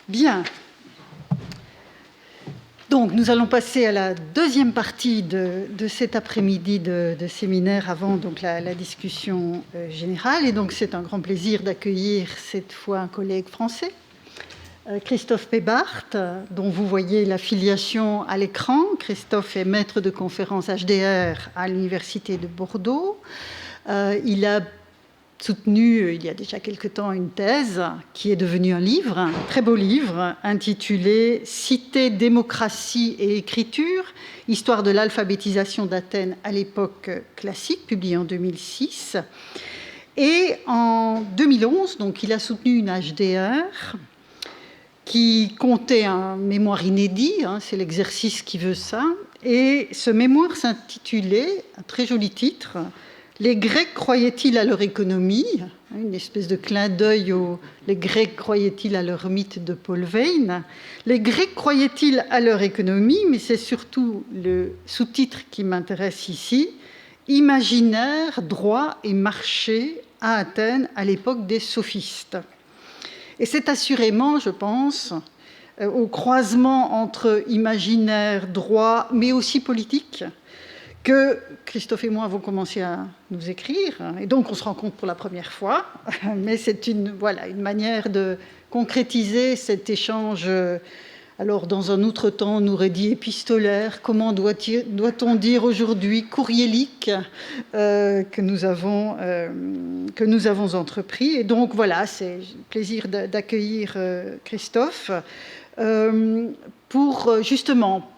Bien. Donc, nous allons passer à la deuxième partie de cet après-midi de séminaire avant donc, la discussion générale. Et donc, c'est un grand plaisir d'accueillir cette fois un collègue français, Christophe Pébart, dont vous voyez l'affiliation à l'écran. Christophe est maître de conférences HDR à l'Université de Bordeaux. Il a soutenu, il y a déjà quelque temps, une thèse qui est devenue un livre, un très beau livre, intitulé « Cité, démocratie et écriture, histoire de l'alphabétisation d'Athènes à l'époque classique », publié en 2006. Et en 2011, donc, il a soutenu une HDR qui comptait un mémoire inédit, c'est l'exercice qui veut ça, et ce mémoire s'intitulait, un très joli titre, « Les Grecs croyaient-ils à leur économie ?» Une espèce de clin d'œil aux « Les Grecs croyaient-ils à leur mythe » de Paul Veyne. « Les Grecs croyaient-ils à leur économie ?» Mais c'est surtout le sous-titre qui m'intéresse ici, « Imaginaire, droit et marché à Athènes à l'époque des sophistes ». Et c'est assurément, je pense, au croisement entre imaginaire, droit, mais aussi politique, que Christophe et moi avons commencé à nous écrire. Et donc, on se rencontre pour la première fois. Mais c'est une manière de concrétiser cet échange. Alors, dans un autre temps, on aurait dit épistolaire. Comment doit-on dire aujourd'hui courriélique que nous avons entrepris. Et donc, voilà, c'est un plaisir d'accueillir Christophe pour, justement,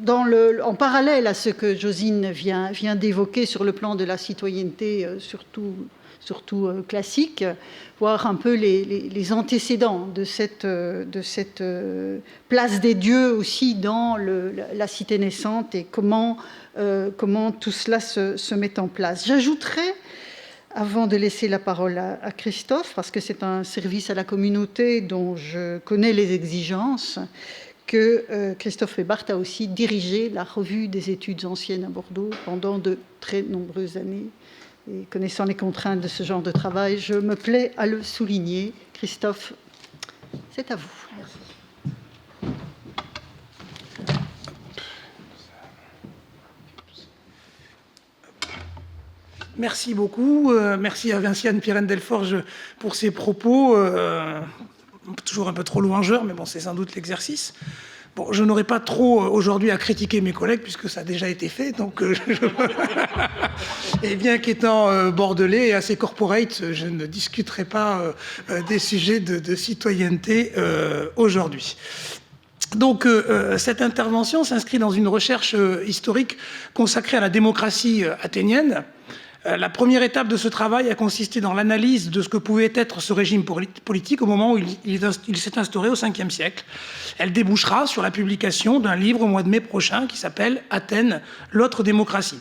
en parallèle à ce que Josine vient d'évoquer sur le plan de la citoyenneté, surtout classique, voir un peu les antécédents de cette place des dieux aussi dans la cité naissante et comment tout cela se met en place. J'ajouterais, avant de laisser la parole à Christophe, parce que c'est un service à la communauté dont je connais les exigences, que Christophe Pébart a aussi dirigé la revue des études anciennes à Bordeaux pendant de très nombreuses années. Et connaissant les contraintes de ce genre de travail, je me plais à le souligner. Christophe, c'est à vous. Merci. Merci beaucoup. Merci à Vinciane Pirenne-Delforge pour ses propos. Toujours un peu trop louangeur, mais bon, c'est sans doute l'exercice. Bon, je n'aurai pas trop aujourd'hui à critiquer mes collègues, puisque ça a déjà été fait. Donc, et bien qu'étant bordelais et assez corporate, je ne discuterai pas des sujets de citoyenneté aujourd'hui. Donc, cette intervention s'inscrit dans une recherche historique consacrée à la démocratie athénienne. La première étape de ce travail a consisté dans l'analyse de ce que pouvait être ce régime politique au moment où il s'est instauré au Ve siècle. Elle débouchera sur la publication d'un livre au mois de mai prochain qui s'appelle « Athènes, l'autre démocratie ».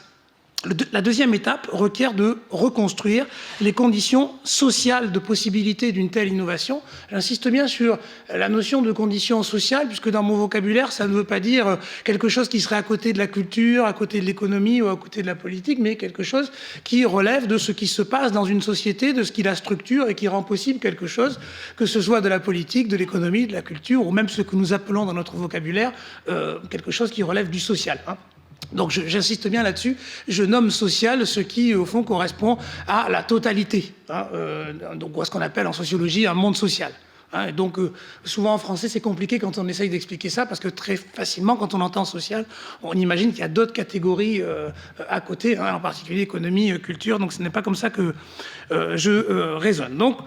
La deuxième étape requiert de reconstruire les conditions sociales de possibilité d'une telle innovation. J'insiste bien sur la notion de conditions sociales, puisque dans mon vocabulaire, ça ne veut pas dire quelque chose qui serait à côté de la culture, à côté de l'économie ou à côté de la politique, mais quelque chose qui relève de ce qui se passe dans une société, de ce qui la structure et qui rend possible quelque chose, que ce soit de la politique, de l'économie, de la culture, ou même ce que nous appelons dans notre vocabulaire quelque chose qui relève du social. Donc j'insiste bien là-dessus, je nomme social ce qui, au fond, correspond à la totalité, donc à ce qu'on appelle en sociologie un monde social. Et donc souvent en français c'est compliqué quand on essaye d'expliquer ça, parce que très facilement quand on entend social, on imagine qu'il y a d'autres catégories à côté, en particulier économie, culture, donc ce n'est pas comme ça que je raisonne. Donc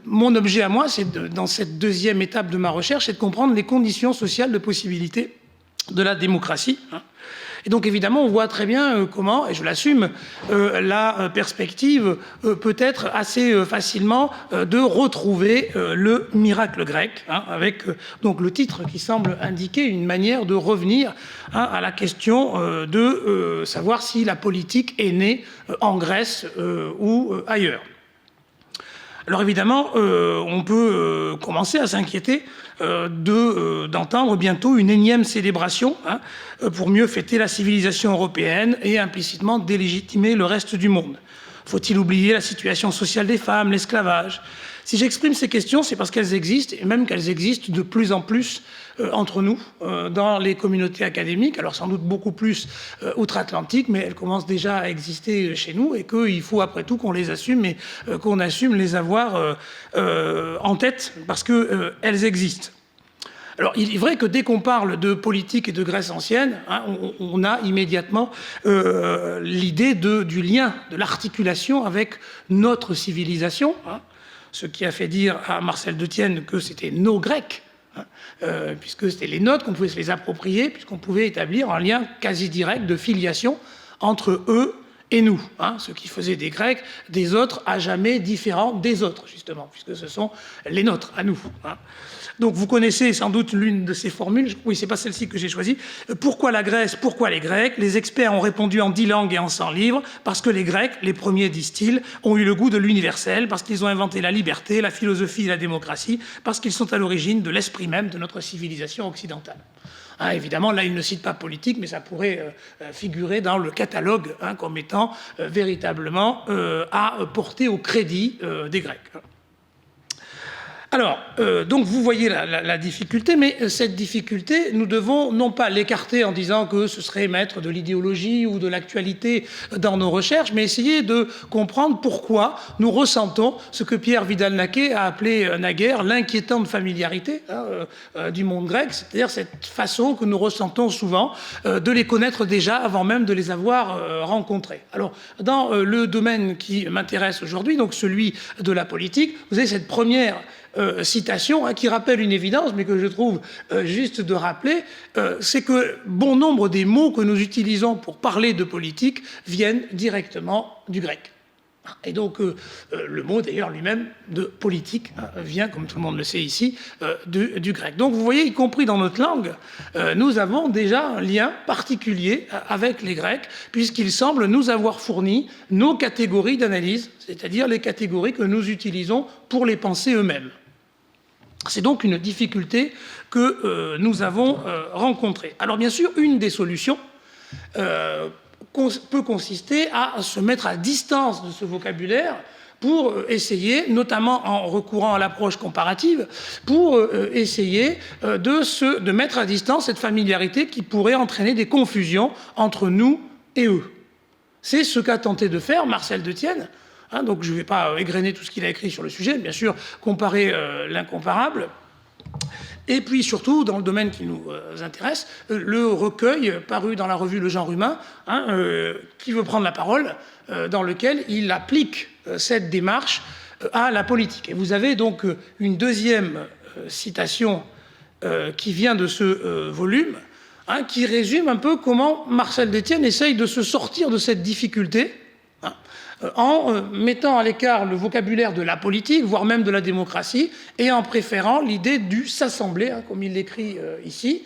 mon objet à moi, dans cette deuxième étape de ma recherche, c'est de comprendre les conditions sociales de possibilité de la démocratie. Et donc, évidemment, on voit très bien comment, et je l'assume, la perspective peut être assez facilement de retrouver le miracle grec, avec donc le titre qui semble indiquer une manière de revenir à la question de savoir si la politique est née en Grèce ou ailleurs. Alors évidemment, on peut commencer à s'inquiéter d'entendre bientôt une énième célébration pour mieux fêter la civilisation européenne et implicitement délégitimer le reste du monde. Faut-il oublier la situation sociale des femmes, l'esclavage? Si j'exprime ces questions, c'est parce qu'elles existent, et même qu'elles existent de plus en plus entre nous, dans les communautés académiques, alors sans doute beaucoup plus outre-Atlantique, mais elles commencent déjà à exister chez nous, et qu'il faut après tout qu'on les assume, et qu'on assume les avoir en tête, parce qu'elles existent. Alors, il est vrai que dès qu'on parle de politique et de Grèce ancienne, hein, on a immédiatement l'idée du lien, de l'articulation avec notre civilisation, hein, ce qui a fait dire à Marcel Detienne que c'était nos Grecs, hein, puisque c'était les nôtres, qu'on pouvait se les approprier, puisqu'on pouvait établir un lien quasi direct de filiation entre eux et nous, hein, ce qui faisait des Grecs des autres à jamais différents des autres, justement, puisque ce sont les nôtres, à nous. Hein. Donc vous connaissez sans doute l'une de ces formules, oui, c'est pas celle-ci que j'ai choisie. Pourquoi la Grèce, pourquoi les Grecs? Les experts ont répondu en 10 langues et en 100 livres, parce que les Grecs, les premiers, disent-ils, ont eu le goût de l'universel, parce qu'ils ont inventé la liberté, la philosophie et la démocratie, parce qu'ils sont à l'origine de l'esprit même de notre civilisation occidentale. Hein, évidemment, là, il ne cite pas politique, mais ça pourrait figurer dans le catalogue, hein, comme étant véritablement à porter au crédit des Grecs. Alors, donc vous voyez la difficulté, mais cette difficulté, nous devons non pas l'écarter en disant que ce serait mettre de l'idéologie ou de l'actualité dans nos recherches, mais essayer de comprendre pourquoi nous ressentons ce que Pierre Vidal-Naquet a appelé naguère l'inquiétante familiarité du monde grec, c'est-à-dire cette façon que nous ressentons souvent de les connaître déjà avant même de les avoir rencontrés. Alors, dans le domaine qui m'intéresse aujourd'hui, donc celui de la politique, vous avez cette première citation, hein, qui rappelle une évidence, mais que je trouve juste de rappeler, c'est que bon nombre des mots que nous utilisons pour parler de politique viennent directement du grec. Et donc, le mot, d'ailleurs, lui-même, de politique, hein, vient, comme tout le monde le sait ici, du grec. Donc, vous voyez, y compris dans notre langue, nous avons déjà un lien particulier avec les Grecs, puisqu'ils semblent nous avoir fourni nos catégories d'analyse, c'est-à-dire les catégories que nous utilisons pour les penser eux-mêmes. C'est donc une difficulté que nous avons rencontrée. Alors bien sûr, une des solutions peut consister à se mettre à distance de ce vocabulaire pour essayer, notamment en recourant à l'approche comparative, pour essayer de mettre à distance cette familiarité qui pourrait entraîner des confusions entre nous et eux. C'est ce qu'a tenté de faire Marcel Detienne. Hein, donc je ne vais pas égrener tout ce qu'il a écrit sur le sujet, bien sûr, comparer l'incomparable. Et puis surtout, dans le domaine qui nous intéresse, le recueil paru dans la revue Le Genre Humain, hein, qui veut prendre la parole, dans lequel il applique cette démarche à la politique. Et vous avez donc une deuxième citation qui vient de ce volume, hein, qui résume un peu comment Marcel Detienne essaye de se sortir de cette difficulté, hein, en mettant à l'écart le vocabulaire de la politique, voire même de la démocratie, et en préférant l'idée du s'assembler, hein, comme il l'écrit ici.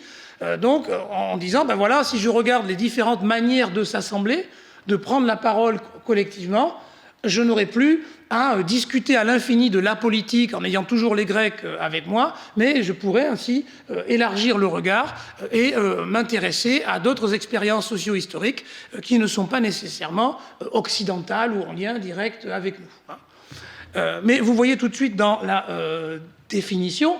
Donc, en disant, ben voilà, si je regarde les différentes manières de s'assembler, de prendre la parole collectivement, je n'aurai plus à discuter à l'infini de la politique en ayant toujours les Grecs avec moi, mais je pourrais ainsi élargir le regard et m'intéresser à d'autres expériences socio-historiques qui ne sont pas nécessairement occidentales ou en lien direct avec nous. Mais vous voyez tout de suite dans la définition,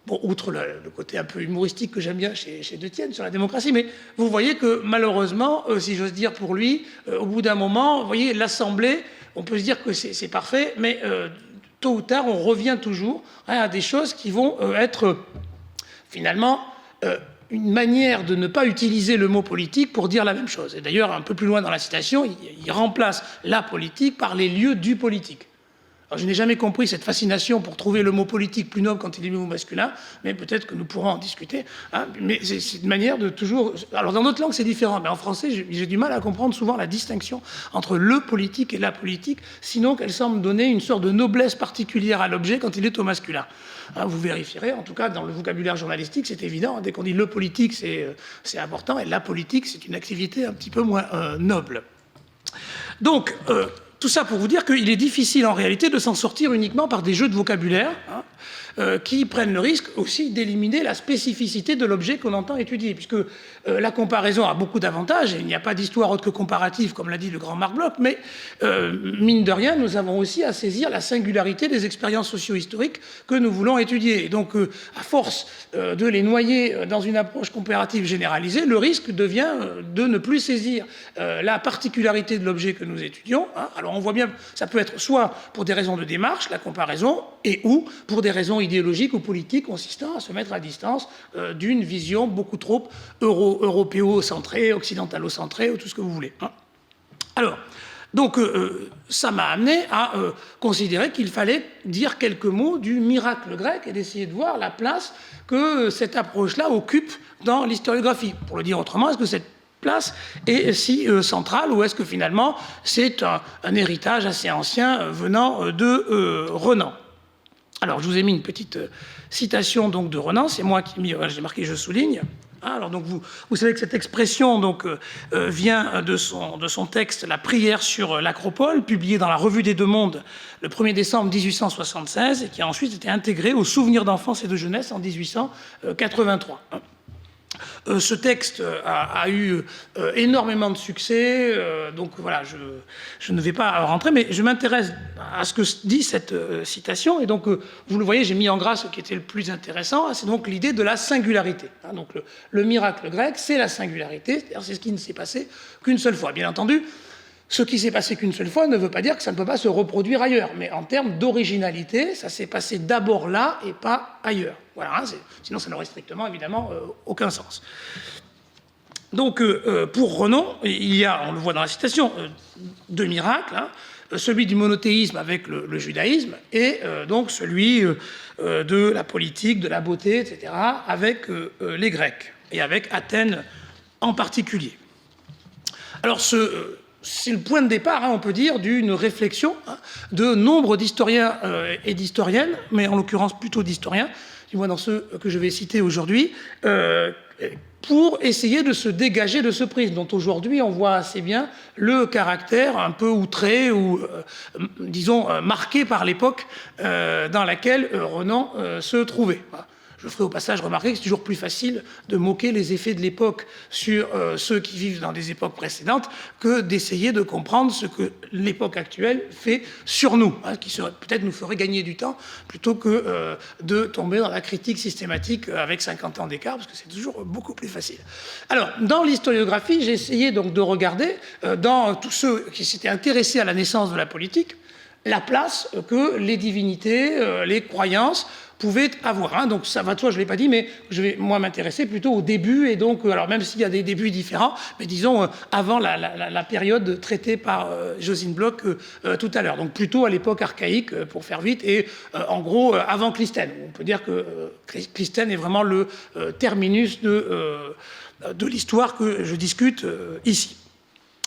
bon, outre le côté un peu humoristique que j'aime bien chez Detienne sur la démocratie, mais vous voyez que malheureusement, si j'ose dire pour lui, au bout d'un moment, vous voyez, l'Assemblée, on peut se dire que c'est parfait, mais tôt ou tard, on revient toujours, hein, à des choses qui vont être finalement une manière de ne pas utiliser le mot politique pour dire la même chose. Et d'ailleurs, un peu plus loin dans la citation, il remplace la politique par les lieux du politique. Alors, je n'ai jamais compris cette fascination pour trouver le mot politique plus noble quand il est mis au masculin, mais peut-être que nous pourrons en discuter. Hein, mais c'est une manière de toujours... Alors, dans notre langue, c'est différent, mais en français, j'ai du mal à comprendre souvent la distinction entre le politique et la politique, sinon qu'elle semble donner une sorte de noblesse particulière à l'objet quand il est au masculin. Hein, vous vérifierez, en tout cas, dans le vocabulaire journalistique, c'est évident. Hein, dès qu'on dit le politique, c'est important, et la politique, c'est une activité un petit peu moins noble. Donc... tout ça pour vous dire qu'il est difficile en réalité de s'en sortir uniquement par des jeux de vocabulaire, hein, qui prennent le risque aussi d'éliminer la spécificité de l'objet qu'on entend étudier, puisque la comparaison a beaucoup d'avantages, et il n'y a pas d'histoire autre que comparative, comme l'a dit le grand Marc Bloch, mais mine de rien, nous avons aussi à saisir la singularité des expériences socio-historiques que nous voulons étudier. Et donc, à force de les noyer dans une approche comparative généralisée, le risque devient de ne plus saisir la particularité de l'objet que nous étudions. Alors, on voit bien, ça peut être soit pour des raisons de démarche, la comparaison, et ou pour des raisons idéologiques ou politiques consistant à se mettre à distance d'une vision beaucoup trop européo-centrée, occidentalo-centrée, ou tout ce que vous voulez. Alors, donc, ça m'a amené à considérer qu'il fallait dire quelques mots du miracle grec et d'essayer de voir la place que cette approche-là occupe dans l'historiographie. Pour le dire autrement, est-ce que cette place est si centrale ou est-ce que finalement c'est un héritage assez ancien venant de Renan? Alors, je vous ai mis une petite citation donc, de Renan, c'est moi qui j'ai marqué « je souligne ». Alors, donc, vous savez que cette expression donc, vient de son texte « La prière sur l'Acropole », publié dans la Revue des Deux Mondes le 1er décembre 1876 et qui a ensuite été intégré aux Souvenirs d'enfance et de jeunesse en 1883. Ce texte a eu énormément de succès, donc voilà, je ne vais pas rentrer, mais je m'intéresse à ce que dit cette citation, et donc vous le voyez, j'ai mis en gras ce qui était le plus intéressant, c'est donc l'idée de la singularité. Donc le miracle grec, c'est la singularité, c'est-à-dire c'est ce qui ne s'est passé qu'une seule fois. Bien entendu, ce qui s'est passé qu'une seule fois ne veut pas dire que ça ne peut pas se reproduire ailleurs, mais en termes d'originalité, ça s'est passé d'abord là et pas ailleurs. Voilà, sinon ça n'aurait strictement, évidemment, aucun sens. Donc, pour Renan, il y a, on le voit dans la citation, deux miracles, celui du monothéisme avec le judaïsme et donc celui de la politique, de la beauté, etc., avec les Grecs, et avec Athènes en particulier. Alors, c'est le point de départ, on peut dire, d'une réflexion de nombre d'historiens et d'historiennes, mais en l'occurrence plutôt d'historiens, du moins dans ceux que je vais citer aujourd'hui, pour essayer de se dégager de ce prisme, dont aujourd'hui on voit assez bien le caractère un peu outré ou, disons, marqué par l'époque dans laquelle Renan se trouvait. Je ferai au passage remarquer que c'est toujours plus facile de moquer les effets de l'époque sur ceux qui vivent dans des époques précédentes que d'essayer de comprendre ce que l'époque actuelle fait sur nous, qui peut-être nous ferait gagner du temps plutôt que de tomber dans la critique systématique avec 50 ans d'écart, parce que c'est toujours beaucoup plus facile. Alors, dans l'historiographie, j'ai essayé donc de regarder, dans tous ceux qui s'étaient intéressés à la naissance de la politique, la place que les divinités, les croyances, pouvaient avoir. Donc ça va de soi, je ne l'ai pas dit, mais je vais moi m'intéresser plutôt au début, et donc, alors même s'il y a des débuts différents, mais disons avant la période traitée par Josine Bloch tout à l'heure, donc plutôt à l'époque archaïque, pour faire vite, et en gros avant Clisthène. On peut dire que Clisthène est vraiment le terminus de l'histoire que je discute ici.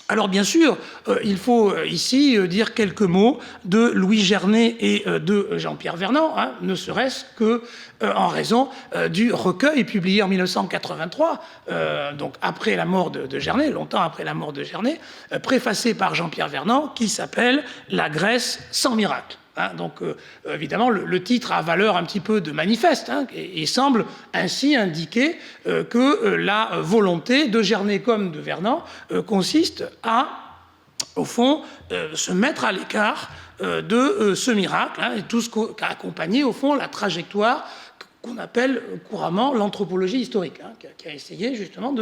Alors bien sûr, il faut ici dire quelques mots de Louis Gernet et de Jean-Pierre Vernant, ne serait-ce qu'en raison du recueil publié en 1983, donc après la mort de Gernet, longtemps après la mort de Gernet, préfacé par Jean-Pierre Vernant, qui s'appelle « La Grèce sans miracle ». Donc, évidemment, le titre a valeur un petit peu de manifeste et semble ainsi indiquer que la volonté de Gernet comme de Vernant consiste à, au fond, se mettre à l'écart de ce miracle et tout ce qu'a accompagné, au fond, la trajectoire qu'on appelle couramment l'anthropologie historique, qui a essayé justement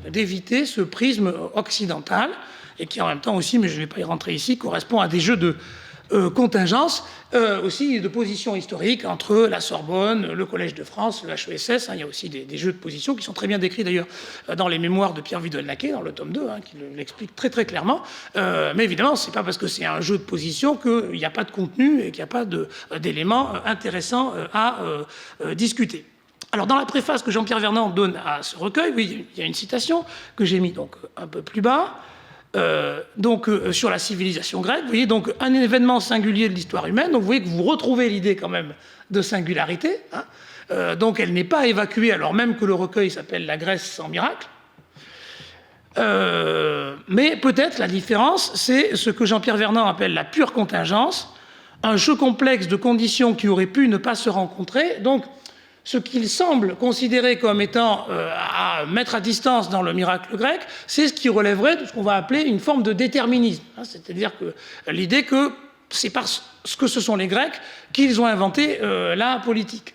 d'éviter ce prisme occidental et qui en même temps aussi, mais je ne vais pas y rentrer ici, correspond à des jeux de contingence, aussi de position historique entre la Sorbonne, le Collège de France, le HESS. Il y a aussi des jeux de position qui sont très bien décrits d'ailleurs dans les mémoires de Pierre Vidal-Naquet, dans le tome 2, qui l'explique très très clairement. Mais évidemment, ce n'est pas parce que c'est un jeu de position qu'il n'y a pas de contenu et qu'il n'y a pas d'éléments intéressants à discuter. Alors, dans la préface que Jean-Pierre Vernant donne à ce recueil, oui, il y a une citation que j'ai mise donc un peu plus bas. Sur la civilisation grecque, vous voyez, donc un événement singulier de l'histoire humaine, donc vous voyez que vous retrouvez l'idée quand même de singularité, donc elle n'est pas évacuée alors même que le recueil s'appelle « La Grèce sans miracle », mais peut-être la différence, c'est ce que Jean-Pierre Vernant appelle la pure contingence, un jeu complexe de conditions qui auraient pu ne pas se rencontrer. Donc, ce qu'il semble considérer comme étant à mettre à distance dans le miracle grec, c'est ce qui relèverait de ce qu'on va appeler une forme de déterminisme. C'est-à-dire que l'idée que c'est parce que ce sont les Grecs qu'ils ont inventé la politique.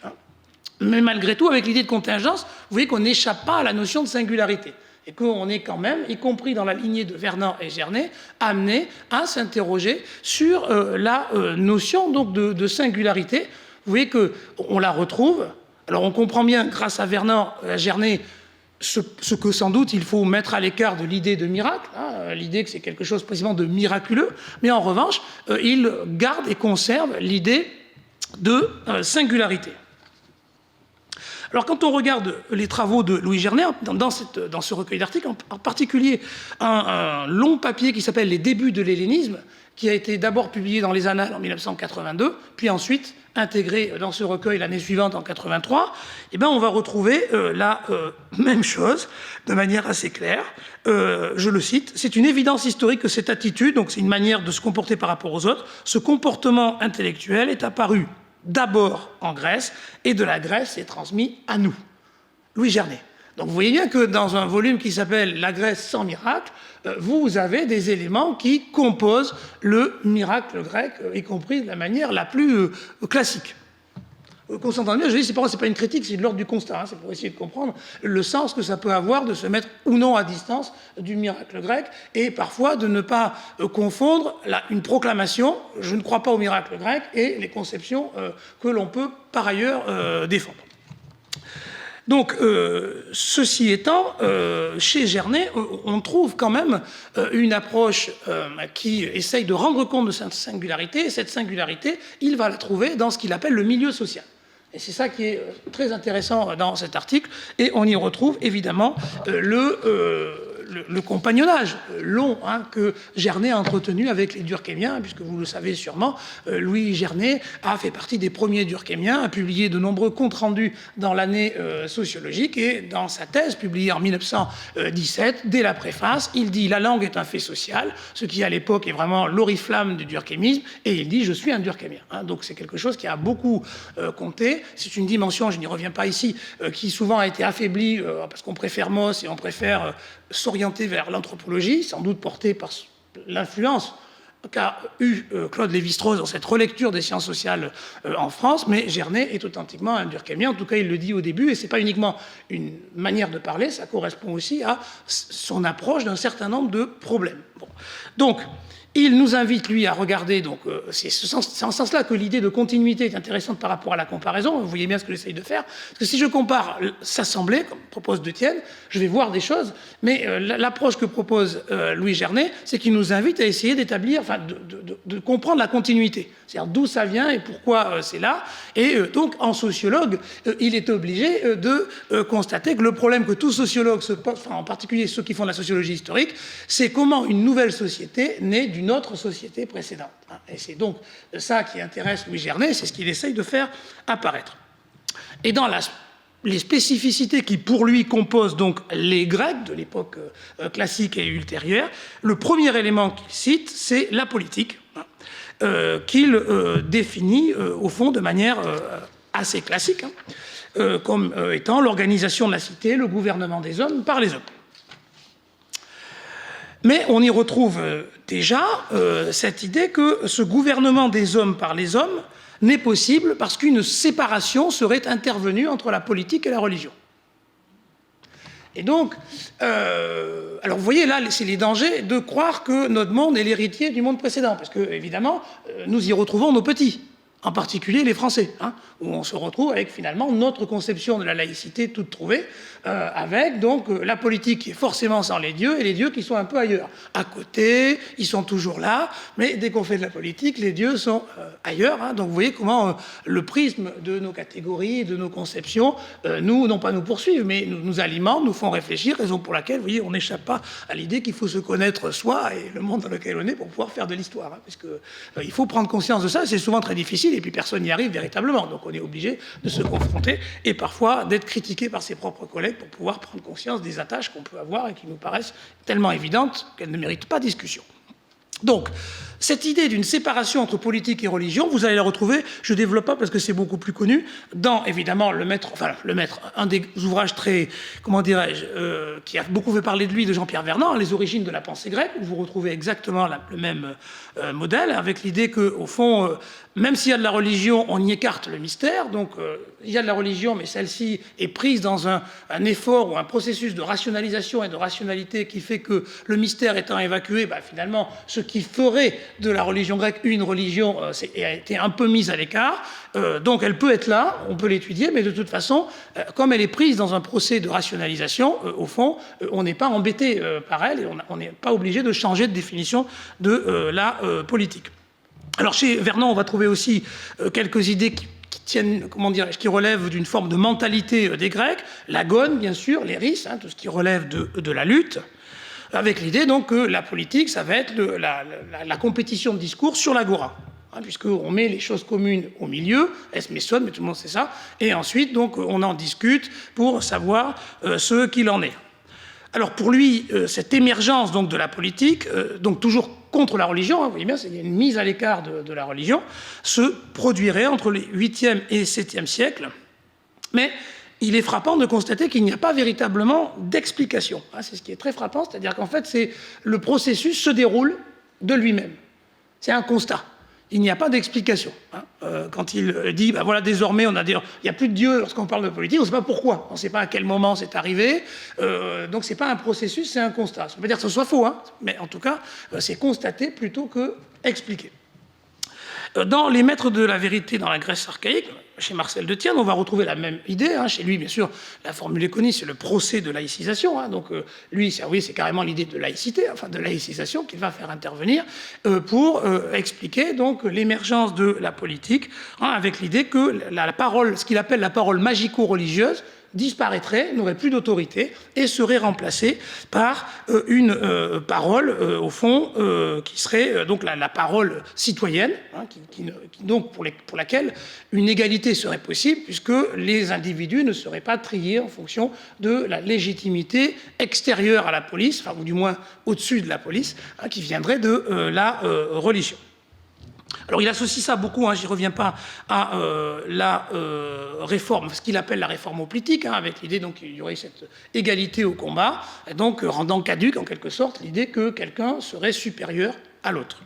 Mais malgré tout, avec l'idée de contingence, vous voyez qu'on n'échappe pas à la notion de singularité. Et qu'on est quand même, y compris dans la lignée de Vernon et Gernet, amené à s'interroger sur la notion donc, de singularité. Vous voyez qu'on la retrouve. Alors on comprend bien, grâce à Vernon et à Gernet, ce que sans doute il faut mettre à l'écart de l'idée de miracle, l'idée que c'est quelque chose précisément de miraculeux, mais en revanche, il garde et conserve l'idée de singularité. Alors quand on regarde les travaux de Louis Gernet, dans ce recueil d'articles, en particulier un long papier qui s'appelle « Les débuts de l'hellénisme », qui a été d'abord publié dans les Annales en 1982, puis ensuite intégré dans ce recueil l'année suivante en 1983, eh bien on va retrouver la même chose de manière assez claire. Je le cite, « C'est une évidence historique que cette attitude, donc c'est une manière de se comporter par rapport aux autres, ce comportement intellectuel est apparu d'abord en Grèce, et de la Grèce est transmis à nous. » Louis Gernet. Donc vous voyez bien que dans un volume qui s'appelle « La Grèce sans miracle », vous avez des éléments qui composent le miracle grec, y compris de la manière la plus classique. Qu'on s'entende bien, je dis, c'est pas une critique, c'est de l'ordre du constat, c'est pour essayer de comprendre le sens que ça peut avoir de se mettre ou non à distance du miracle grec, et parfois de ne pas confondre une proclamation, je ne crois pas au miracle grec, et les conceptions que l'on peut par ailleurs défendre. Donc, ceci étant, chez Gernet, on trouve quand même une approche qui essaye de rendre compte de cette singularité, et cette singularité, il va la trouver dans ce qu'il appelle le milieu social. Et c'est ça qui est très intéressant dans cet article, et on y retrouve évidemment le compagnonnage long que Gernet a entretenu avec les Durkheimiens, puisque vous le savez sûrement, Louis Gernet a fait partie des premiers Durkheimiens, a publié de nombreux comptes rendus dans l'année sociologique, et dans sa thèse publiée en 1917, dès la préface, il dit « La langue est un fait social », ce qui à l'époque est vraiment l'oriflamme du durkheimisme, et il dit « Je suis un durkheimien ». Donc c'est quelque chose qui a beaucoup compté. C'est une dimension, je n'y reviens pas ici, qui souvent a été affaiblie parce qu'on préfère Mauss et on préfère s'orienter vers l'anthropologie, sans doute portée par l'influence qu'a eu Claude Lévi-Strauss dans cette relecture des sciences sociales en France, mais Gernet est authentiquement un durkheimien, en tout cas il le dit au début, et ce n'est pas uniquement une manière de parler, ça correspond aussi à son approche d'un certain nombre de problèmes. Bon. Donc, il nous invite, lui, à regarder, donc c'est en ce sens-là que l'idée de continuité est intéressante par rapport à la comparaison, vous voyez bien ce que j'essaye de faire, parce que si je compare s'assembler, comme propose De Tienne, je vais voir des choses, mais l'approche que propose Louis Gernet, c'est qu'il nous invite à essayer d'établir, enfin, de comprendre la continuité, c'est-à-dire d'où ça vient et pourquoi c'est là, et donc, en sociologue, il est obligé de constater que le problème que tout sociologue se pose, enfin, en particulier ceux qui font de la sociologie historique, c'est comment une nouvelle société naît d'une autre société précédente. Et c'est donc ça qui intéresse Louis Gernet, c'est ce qu'il essaye de faire apparaître. Et dans les spécificités qui, pour lui, composent donc les Grecs de l'époque classique et ultérieure, le premier élément qu'il cite, c'est la politique, qu'il définit, au fond, de manière assez classique, comme étant l'organisation de la cité, le gouvernement des hommes par les hommes. Mais on y retrouve déjà cette idée que ce gouvernement des hommes par les hommes n'est possible parce qu'une séparation serait intervenue entre la politique et la religion. Et donc, alors vous voyez là, c'est les dangers de croire que notre monde est l'héritier du monde précédent, parce que évidemment, nous y retrouvons nos petits, en particulier les Français, où on se retrouve avec finalement notre conception de la laïcité toute trouvée, avec donc la politique qui est forcément sans les dieux, et les dieux qui sont un peu ailleurs. À côté, ils sont toujours là, mais dès qu'on fait de la politique, les dieux sont ailleurs. Donc vous voyez comment le prisme de nos catégories, de nos conceptions, non pas nous poursuivent, mais nous alimentent, nous font réfléchir, raison pour laquelle, vous voyez, on n'échappe pas à l'idée qu'il faut se connaître soi et le monde dans lequel on est pour pouvoir faire de l'histoire. Puisque il faut prendre conscience de ça, c'est souvent très difficile, et puis personne n'y arrive véritablement. Donc on est obligé de se confronter et parfois d'être critiqué par ses propres collègues pour pouvoir prendre conscience des attaches qu'on peut avoir et qui nous paraissent tellement évidentes qu'elles ne méritent pas discussion. Donc, Cette idée d'une séparation entre politique et religion, vous allez la retrouver, je ne développe pas parce que c'est beaucoup plus connu, dans évidemment un des ouvrages très, comment dirais-je, qui a beaucoup fait parler de lui, de Jean-Pierre Vernant, Les origines de la pensée grecque, où vous retrouvez exactement le même modèle, avec l'idée qu'au fond, même s'il y a de la religion, on y écarte le mystère, donc il y a de la religion, mais celle-ci est prise dans un effort ou un processus de rationalisation et de rationalité qui fait que le mystère étant évacué, finalement, ce qui ferait de la religion grecque une religion a été un peu mise à l'écart. Donc elle peut être là, on peut l'étudier, mais de toute façon, comme elle est prise dans un procès de rationalisation, au fond, on n'est pas embêté par elle et on n'est pas obligé de changer de définition de la politique. Alors chez Vernant, on va trouver aussi quelques idées qui tiennent, comment dirais-je, qui relèvent d'une forme de mentalité des Grecs, l'agone, bien sûr, l'éris, tout ce qui relève de la lutte, avec l'idée donc que la politique, ça va être la compétition de discours sur l'agora, puisqu'on met les choses communes au milieu, Esmesson, mais tout le monde sait ça, et ensuite donc on en discute pour savoir ce qu'il en est. Alors pour lui, cette émergence donc de la politique, donc toujours contre la religion, vous voyez bien, c'est une mise à l'écart de la religion, se produirait entre les 8e et 7e siècles, mais il est frappant de constater qu'il n'y a pas véritablement d'explication. C'est ce qui est très frappant, c'est-à-dire qu'en fait, le processus se déroule de lui-même. C'est un constat. Il n'y a pas d'explication. Quand il dit, voilà, désormais, il n'y a plus de Dieu lorsqu'on parle de politique, on ne sait pas pourquoi, on ne sait pas à quel moment c'est arrivé, donc ce n'est pas un processus, c'est un constat. Ça ne veut pas dire que ce soit faux, mais en tout cas, c'est constaté plutôt que expliqué. Dans Les Maîtres de la vérité dans la Grèce archaïque, chez Marcel de Tienne, on va retrouver la même idée. Chez lui, bien sûr, la formule est connue, c'est le procès de laïcisation. Donc, lui, c'est carrément l'idée de laïcité, de laïcisation qu'il va faire intervenir pour expliquer donc l'émergence de la politique, avec l'idée que la parole, ce qu'il appelle la parole magico-religieuse, disparaîtrait, n'aurait plus d'autorité et serait remplacée par une parole, au fond, qui serait donc la parole citoyenne, donc pour laquelle une égalité serait possible, puisque les individus ne seraient pas triés en fonction de la légitimité extérieure à la police, ou du moins au-dessus de la police, qui viendrait de la religion. Alors il associe ça beaucoup, j'y reviens pas, à la réforme, ce qu'il appelle la réforme politique, avec l'idée qu'il y aurait cette égalité au combat, et donc rendant caduque en quelque sorte l'idée que quelqu'un serait supérieur à l'autre.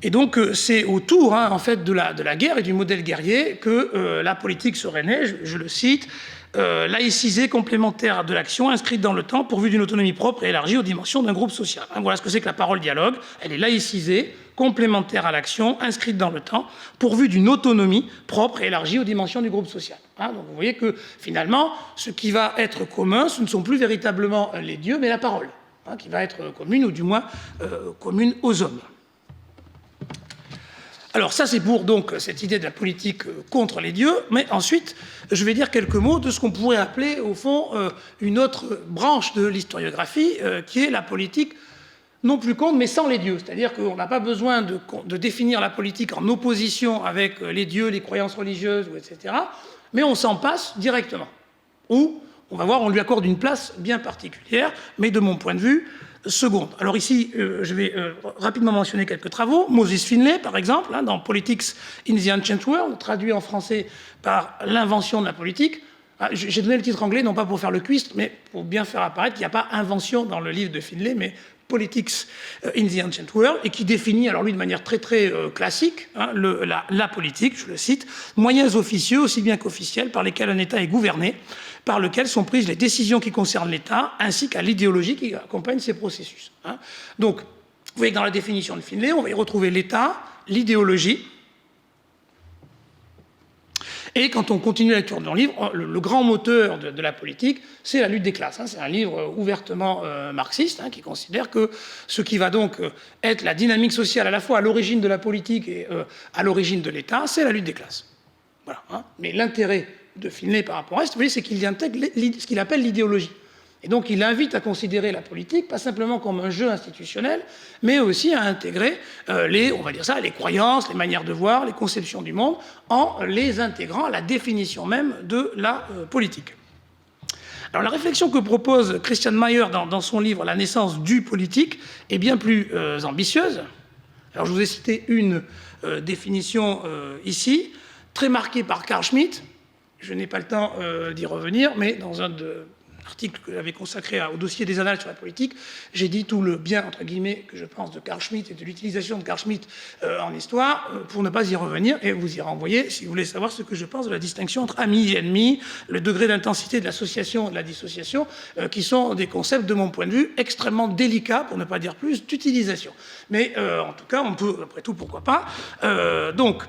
Et donc c'est autour en fait de la guerre et du modèle guerrier que la politique serait née, je le cite, laïcisée, complémentaire de l'action, inscrite dans le temps, pourvue d'une autonomie propre et élargie aux dimensions d'un groupe social. Voilà ce que c'est que la parole dialogue. Elle est laïcisée, complémentaire à l'action, inscrite dans le temps, pourvue d'une autonomie propre et élargie aux dimensions du groupe social. Donc vous voyez que finalement, ce qui va être commun, ce ne sont plus véritablement les dieux, mais la parole, qui va être commune, ou du moins commune aux hommes. Alors ça, c'est pour donc cette idée de la politique contre les dieux, mais ensuite, je vais dire quelques mots de ce qu'on pourrait appeler, au fond, une autre branche de l'historiographie, qui est la politique non plus contre, mais sans les dieux. C'est-à-dire qu'on n'a pas besoin de définir la politique en opposition avec les dieux, les croyances religieuses, etc., mais on s'en passe directement. Ou, on va voir, on lui accorde une place bien particulière, mais de mon point de vue, seconde. Alors ici, je vais rapidement mentionner quelques travaux. Moses Finlay, par exemple, dans Politics in the Ancient World, traduit en français par l'invention de la politique. J'ai donné le titre anglais, non pas pour faire le cuistre, mais pour bien faire apparaître qu'il n'y a pas invention dans le livre de Finlay, mais Politics in the Ancient World, et qui définit, alors lui de manière très très classique, la politique, je le cite, moyens officieux aussi bien qu'officiels par lesquels un État est gouverné, par lesquels sont prises les décisions qui concernent l'État, ainsi qu'à l'idéologie qui accompagne ces processus. Donc, vous voyez que dans la définition de Finlay, on va y retrouver l'État, l'idéologie, et quand on continue la lecture de mon livre, le grand moteur de la politique, c'est la lutte des classes. C'est un livre ouvertement marxiste qui considère que ce qui va donc être la dynamique sociale à la fois à l'origine de la politique et à l'origine de l'État, c'est la lutte des classes. Voilà. Mais l'intérêt de Finlay par rapport à ça, vous voyez, c'est qu'il intègre ce qu'il appelle l'idéologie. Et donc il invite à considérer la politique pas simplement comme un jeu institutionnel, mais aussi à intégrer on va dire ça, les croyances, les manières de voir, les conceptions du monde, en les intégrant à la définition même de la politique. Alors la réflexion que propose Christian Mayer dans son livre « La naissance du politique » est bien plus ambitieuse. Alors je vous ai cité une définition ici, très marquée par Carl Schmitt. Je n'ai pas le temps d'y revenir, mais dans un article que j'avais consacré au dossier des annales sur la politique, j'ai dit tout le bien, entre guillemets, que je pense de Carl Schmitt et de l'utilisation de Carl Schmitt en histoire, pour ne pas y revenir, et vous y renvoyer si vous voulez savoir ce que je pense de la distinction entre amis et ennemis, le degré d'intensité de l'association et de la dissociation, qui sont des concepts, de mon point de vue, extrêmement délicats, pour ne pas dire plus, d'utilisation. Mais en tout cas, on peut, après tout, pourquoi pas. Donc,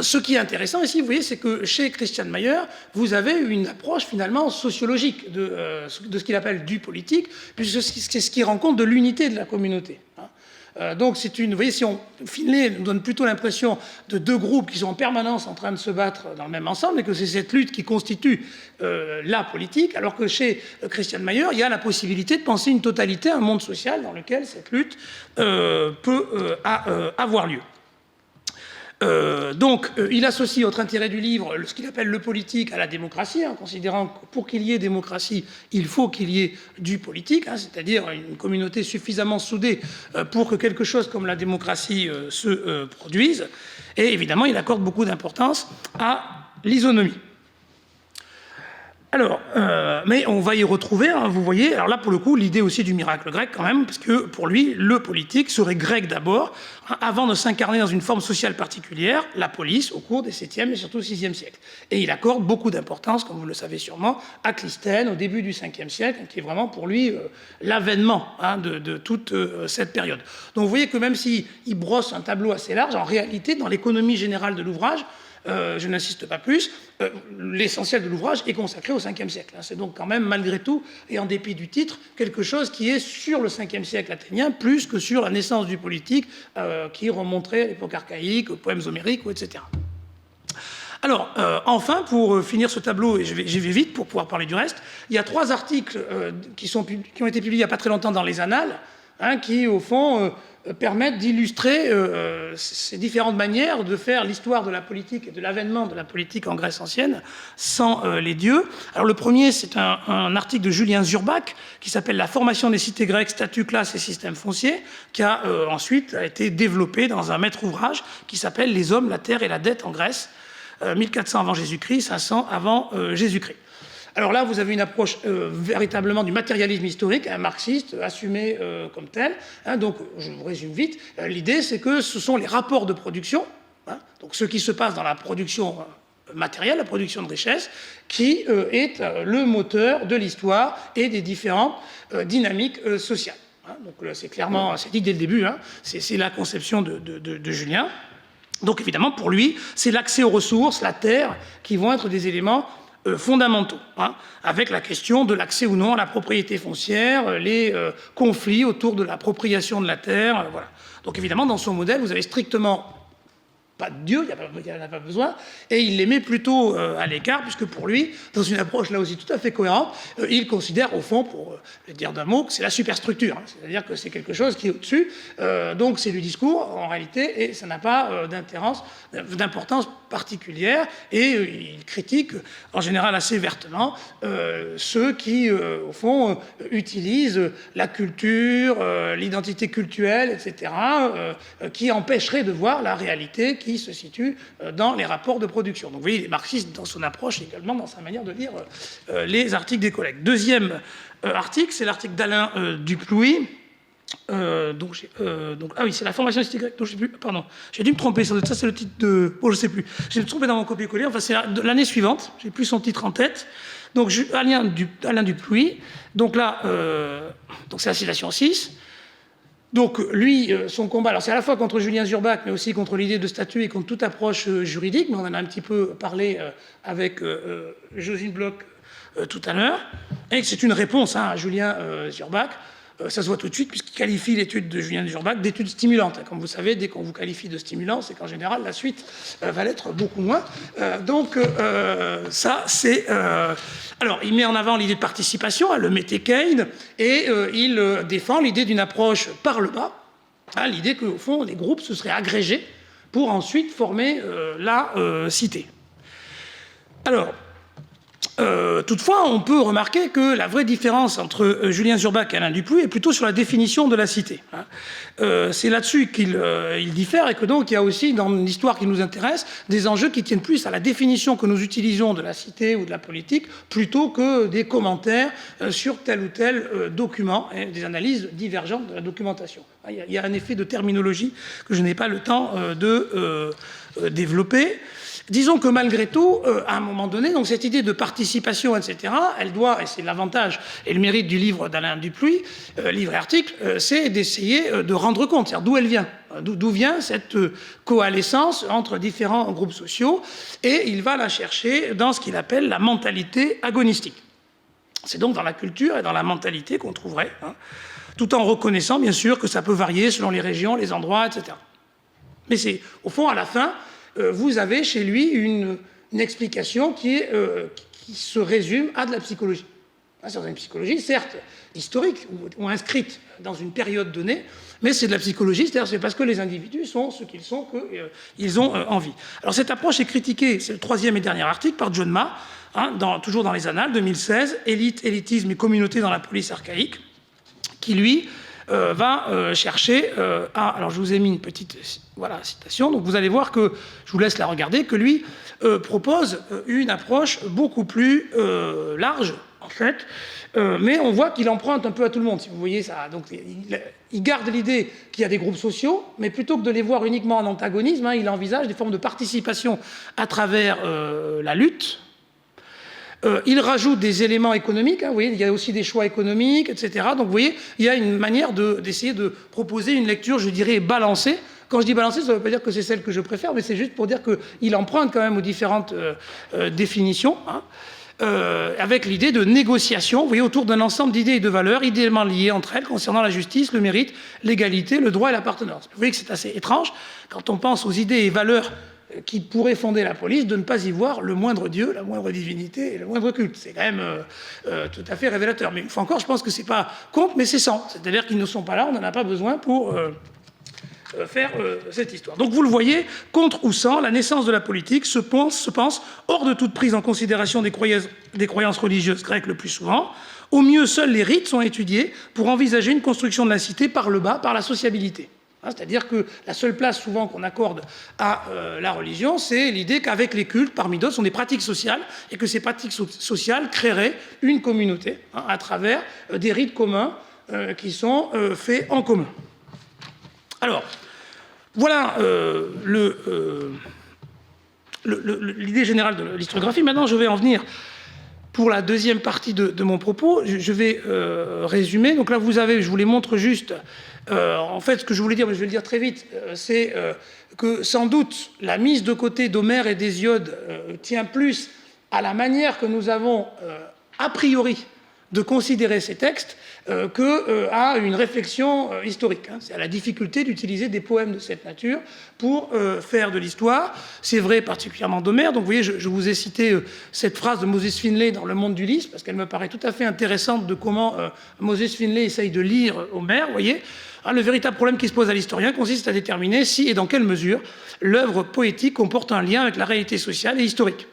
ce qui est intéressant ici, vous voyez, c'est que chez Christian Mayer, vous avez une approche finalement sociologique de ce qu'il appelle du politique, puisque c'est ce qui rend compte de l'unité de la communauté. Donc c'est une, vous voyez, si on Finlay nous donne plutôt l'impression de deux groupes qui sont en permanence en train de se battre dans le même ensemble, et que c'est cette lutte qui constitue la politique, alors que chez Christian Mayer, il y a la possibilité de penser une totalité, un monde social dans lequel cette lutte peut avoir lieu. Donc, il associe autre intérêt du livre ce qu'il appelle le politique à la démocratie, considérant que pour qu'il y ait démocratie, il faut qu'il y ait du politique, c'est-à-dire une communauté suffisamment soudée pour que quelque chose comme la démocratie se produise. Et évidemment, il accorde beaucoup d'importance à l'isonomie. Alors, mais on va y retrouver, vous voyez, alors là pour le coup, l'idée aussi du miracle grec quand même, parce que pour lui, le politique serait grec d'abord, avant de s'incarner dans une forme sociale particulière, la police, au cours des 7e et surtout 6e siècles. Et il accorde beaucoup d'importance, comme vous le savez sûrement, à Clisthène, au début du 5e siècle, qui est vraiment pour lui l'avènement de toute cette période. Donc vous voyez que même s'il brosse un tableau assez large, en réalité, dans l'économie générale de l'ouvrage, je n'insiste pas plus, l'essentiel de l'ouvrage est consacré au 5e siècle. C'est donc quand même, malgré tout, et en dépit du titre, quelque chose qui est sur le 5e siècle athénien, plus que sur la naissance du politique, qui remonterait à l'époque archaïque, aux poèmes homériques, etc. Alors, enfin, pour finir ce tableau, et j'y vais vite pour pouvoir parler du reste, il y a 3 articles qui ont été publiés il n'y a pas très longtemps dans les Annales, qui, au fond, permettent d'illustrer ces différentes manières de faire l'histoire de la politique et de l'avènement de la politique en Grèce ancienne sans les dieux. Alors le premier, c'est un article de Julien Zurbach qui s'appelle « La formation des cités grecques, statuts, classes et systèmes fonciers », qui a ensuite été développé dans un maître ouvrage qui s'appelle « Les hommes, la terre et la dette en Grèce », 1400 avant Jésus-Christ, 500 avant Jésus-Christ. Alors là, vous avez une approche véritablement du matérialisme historique, marxiste, assumé comme tel. Donc, je vous résume vite. L'idée, c'est que ce sont les rapports de production, donc ce qui se passe dans la production matérielle, la production de richesse, qui est le moteur de l'histoire et des différentes dynamiques sociales. Donc, c'est clairement, c'est dit dès le début, c'est la conception de Julien. Donc, évidemment, pour lui, c'est l'accès aux ressources, la terre, qui vont être des éléments fondamentaux, avec la question de l'accès ou non à la propriété foncière, les conflits autour de l'appropriation de la terre, voilà. Donc évidemment, dans son modèle, vous avez strictement pas de Dieu, il n'y en a pas besoin, et il les met plutôt à l'écart, puisque pour lui, dans une approche là aussi tout à fait cohérente, il considère au fond, pour le dire d'un mot, que c'est la superstructure, c'est-à-dire que c'est quelque chose qui est au-dessus, donc c'est du discours en réalité, et ça n'a pas d'importance particulière, et il critique en général assez vertement ceux qui, au fond, utilisent la culture, l'identité cultuelle, etc., qui empêcheraient de voir la réalité qui se situe dans les rapports de production. Donc vous voyez, il est marxiste dans son approche, également dans sa manière de lire les articles des collègues. Deuxième article, c'est l'article d'Alain Duplouy. Ah oui, c'est la formation historique grecque. Je sais plus, pardon, j'ai dû me tromper. Ça, c'est le titre de. Bon, je sais plus. J'ai me trompé dans mon copier-coller. Enfin, c'est l'année suivante. J'ai plus son titre en tête. Donc, Alain Duplouy. Donc là, donc c'est la citation 6. Donc, lui, son combat, alors c'est à la fois contre Julien Zurbach, mais aussi contre l'idée de statut et contre toute approche juridique, mais on en a un petit peu parlé avec Josine Bloch tout à l'heure, et c'est une réponse à Julien Zurbach. Ça se voit tout de suite, puisqu'il qualifie l'étude de Julien Zurbach d'étude stimulante. Comme vous savez, dès qu'on vous qualifie de stimulant, c'est qu'en général, la suite va l'être beaucoup moins. Donc, ça, c'est... Alors, il met en avant l'idée de participation, le Mété-Keynes, et il défend l'idée d'une approche par le bas, l'idée qu'au fond, les groupes se seraient agrégés pour ensuite former la cité. Alors, Toutefois, on peut remarquer que la vraie différence entre Julien Zurbach et Alain Dupuy est plutôt sur la définition de la cité. C'est là-dessus qu'ils diffèrent et que donc il y a aussi dans l'histoire qui nous intéresse des enjeux qui tiennent plus à la définition que nous utilisons de la cité ou de la politique plutôt que des commentaires sur tel ou tel document et des analyses divergentes de la documentation. Il y a un effet de terminologie que je n'ai pas le temps de développer. Disons que malgré tout, à un moment donné, donc cette idée de participation, etc., elle doit, et c'est l'avantage et le mérite du livre d'Alain Dupuy, livre et article, c'est d'essayer de rendre compte, c'est-à-dire d'où elle vient, d'où vient cette coalescence entre différents groupes sociaux, et il va la chercher dans ce qu'il appelle la mentalité agonistique. C'est donc dans la culture et dans la mentalité qu'on trouverait, tout en reconnaissant bien sûr que ça peut varier selon les régions, les endroits, etc. Mais c'est, au fond, à la fin, vous avez chez lui une explication qui se résume à de la psychologie. C'est une psychologie, certes, historique ou inscrite dans une période donnée, mais c'est de la psychologie, c'est-à-dire c'est parce que les individus sont ce qu'ils sont qu'ils ont envie. Alors cette approche est critiquée, c'est le troisième et dernier article, par John Ma, toujours dans les Annales, 2016, Élite, élitisme et communauté dans la police archaïque, qui lui va chercher alors je vous ai mis une petite citation, donc vous allez voir que, je vous laisse la regarder, que lui propose une approche beaucoup plus large, en fait, mais on voit qu'il emprunte un peu à tout le monde, si vous voyez ça. Donc il garde l'idée qu'il y a des groupes sociaux, mais plutôt que de les voir uniquement en antagonisme, il envisage des formes de participation à travers la lutte. Il rajoute des éléments économiques, vous voyez, il y a aussi des choix économiques, etc. Donc vous voyez, il y a une manière d'essayer de proposer une lecture, je dirais, balancée. Quand je dis balancée, ça ne veut pas dire que c'est celle que je préfère, mais c'est juste pour dire qu'il emprunte quand même aux différentes définitions, avec l'idée de négociation, vous voyez, autour d'un ensemble d'idées et de valeurs idéalement liées entre elles concernant la justice, le mérite, l'égalité, le droit et l'appartenance. Vous voyez que c'est assez étrange, quand on pense aux idées et valeurs qui pourrait fonder la police, de ne pas y voir le moindre dieu, la moindre divinité et le moindre culte. C'est quand même tout à fait révélateur. Mais une fois encore, je pense que c'est pas contre, mais c'est sans. C'est-à-dire qu'ils ne sont pas là, on n'en a pas besoin pour faire cette histoire. Donc vous le voyez, contre ou sans, la naissance de la politique se pense hors de toute prise en considération des croyances religieuses grecques le plus souvent. Au mieux, seuls les rites sont étudiés pour envisager une construction de la cité par le bas, par la sociabilité. C'est-à-dire que la seule place souvent qu'on accorde à la religion, c'est l'idée qu'avec les cultes, parmi d'autres, sont des pratiques sociales, et que ces pratiques sociales créeraient une communauté à travers des rites communs qui sont faits en commun. Alors, voilà l'idée générale de l'historiographie. Maintenant, je vais en venir pour la deuxième partie de mon propos. Je vais résumer. Donc là, vous avez, je vous les montre juste. En fait, ce que je voulais dire, mais je vais le dire très vite, c'est que sans doute la mise de côté d'Homère et d'Hésiode tient plus à la manière que nous avons a priori de considérer ces textes qu'à une réflexion historique. C'est à la difficulté d'utiliser des poèmes de cette nature pour faire de l'histoire. C'est vrai particulièrement d'Homère. Donc vous voyez, je vous ai cité cette phrase de Moses Finlay dans Le Monde d'Ulysse, parce qu'elle me paraît tout à fait intéressante de comment Moses Finlay essaye de lire Homère, vous voyez. Le véritable problème qui se pose à l'historien consiste à déterminer si et dans quelle mesure l'œuvre poétique comporte un lien avec la réalité sociale et historique,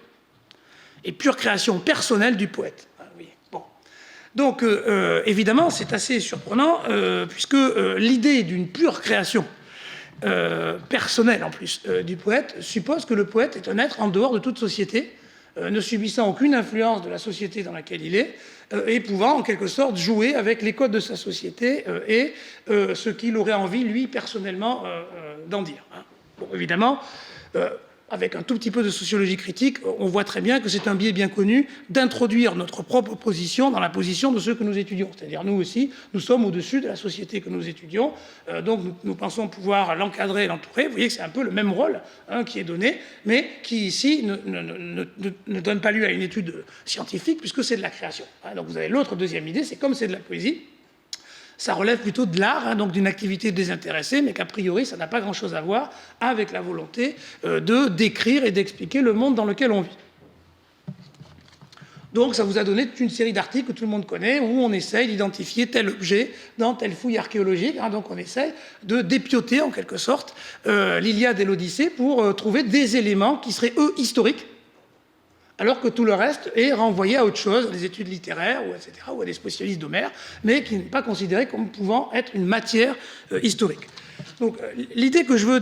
et pure création personnelle du poète. Donc, évidemment, c'est assez surprenant, puisque l'idée d'une pure création personnelle, en plus, du poète, suppose que le poète est un être en dehors de toute société, ne subissant aucune influence de la société dans laquelle il est, et pouvant, en quelque sorte, jouer avec les codes de sa société et ce qu'il aurait envie, lui, personnellement, d'en dire. Bon, évidemment, avec un tout petit peu de sociologie critique, on voit très bien que c'est un biais bien connu d'introduire notre propre position dans la position de ceux que nous étudions. C'est-à-dire, nous aussi, nous sommes au-dessus de la société que nous étudions, donc nous pensons pouvoir l'encadrer et l'entourer. Vous voyez que c'est un peu le même rôle qui est donné, mais qui, ici, ne donne pas lieu à une étude scientifique, puisque c'est de la création. Donc vous avez l'autre deuxième idée, c'est comme c'est de la poésie, ça relève plutôt de l'art, donc d'une activité désintéressée, mais qu'a priori, ça n'a pas grand-chose à voir avec la volonté de décrire et d'expliquer le monde dans lequel on vit. Donc ça vous a donné toute une série d'articles que tout le monde connaît, où on essaye d'identifier tel objet dans telle fouille archéologique. Donc on essaye de dépioter, en quelque sorte, l'Iliade et l'Odyssée pour trouver des éléments qui seraient, eux, historiques, alors que tout le reste est renvoyé à autre chose, à des études littéraires, ou etc., ou à des spécialistes d'Homère, mais qui n'est pas considéré comme pouvant être une matière historique. Donc, l'idée que je veux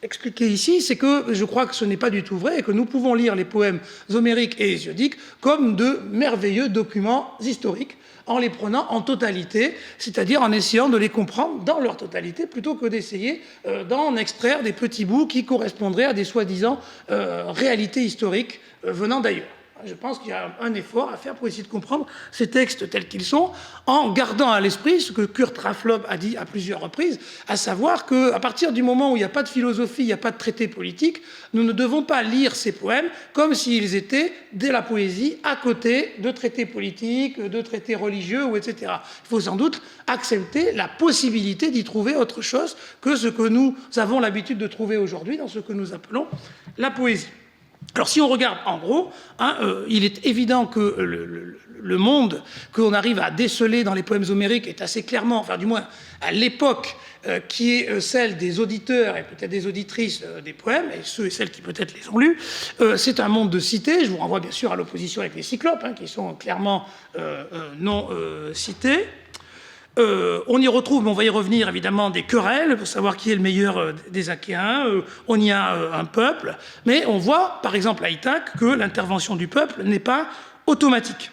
expliquer ici, c'est que je crois que ce n'est pas du tout vrai et que nous pouvons lire les poèmes homériques et hésiodiques comme de merveilleux documents historiques en les prenant en totalité, c'est-à-dire en essayant de les comprendre dans leur totalité, plutôt que d'essayer d'en extraire des petits bouts qui correspondraient à des soi-disant réalités historiques venant d'ailleurs. Je pense qu'il y a un effort à faire pour essayer de comprendre ces textes tels qu'ils sont, en gardant à l'esprit ce que Kurt Raaflaub a dit à plusieurs reprises, à savoir qu'à partir du moment où il n'y a pas de philosophie, il n'y a pas de traité politique, nous ne devons pas lire ces poèmes comme s'ils étaient de la poésie à côté de traités politiques, de traités religieux, ou etc. Il faut sans doute accepter la possibilité d'y trouver autre chose que ce que nous avons l'habitude de trouver aujourd'hui dans ce que nous appelons la poésie. Alors si on regarde en gros, il est évident que le monde qu'on arrive à déceler dans les poèmes homériques est assez clairement, enfin du moins à l'époque qui est celle des auditeurs et peut-être des auditrices des poèmes, et ceux et celles qui peut-être les ont lus, c'est un monde de cités. Je vous renvoie bien sûr à l'opposition avec les cyclopes, qui sont clairement non cités. On y retrouve, mais on va y revenir évidemment, des querelles pour savoir qui est le meilleur des Achéens. On y a un peuple, mais on voit, par exemple à Ithaque, que l'intervention du peuple n'est pas automatique.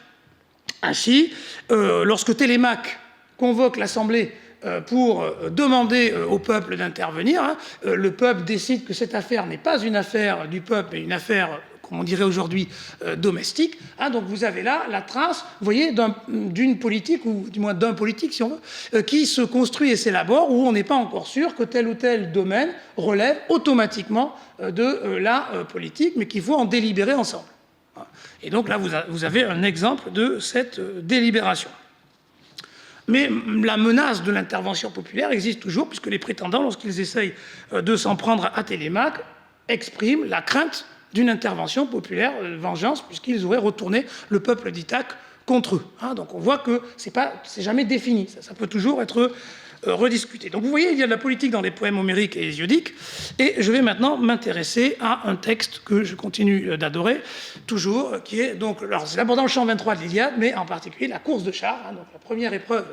Ainsi, lorsque Télémaque convoque l'Assemblée pour demander au peuple d'intervenir, le peuple décide que cette affaire n'est pas une affaire du peuple, mais une affaire, comme on dirait aujourd'hui, domestique. Donc vous avez là la trace, vous voyez, d'une politique, ou du moins d'un politique, si on veut, qui se construit et s'élabore, où on n'est pas encore sûr que tel ou tel domaine relève automatiquement de la politique, mais qu'il faut en délibérer ensemble. Et donc là, vous avez un exemple de cette délibération. Mais la menace de l'intervention populaire existe toujours, puisque les prétendants, lorsqu'ils essayent de s'en prendre à Télémaque, expriment la crainte d'une intervention populaire, vengeance, puisqu'ils auraient retourné le peuple d'Ithaque contre eux. Donc on voit que c'est jamais défini, ça peut toujours être rediscuté. Donc vous voyez, il y a de la politique dans les poèmes homériques et hésiodiques, et je vais maintenant m'intéresser à un texte que je continue d'adorer, toujours, qui est donc, alors c'est d'abord dans le chant 23 de l'Iliade, mais en particulier la course de chars, donc la première épreuve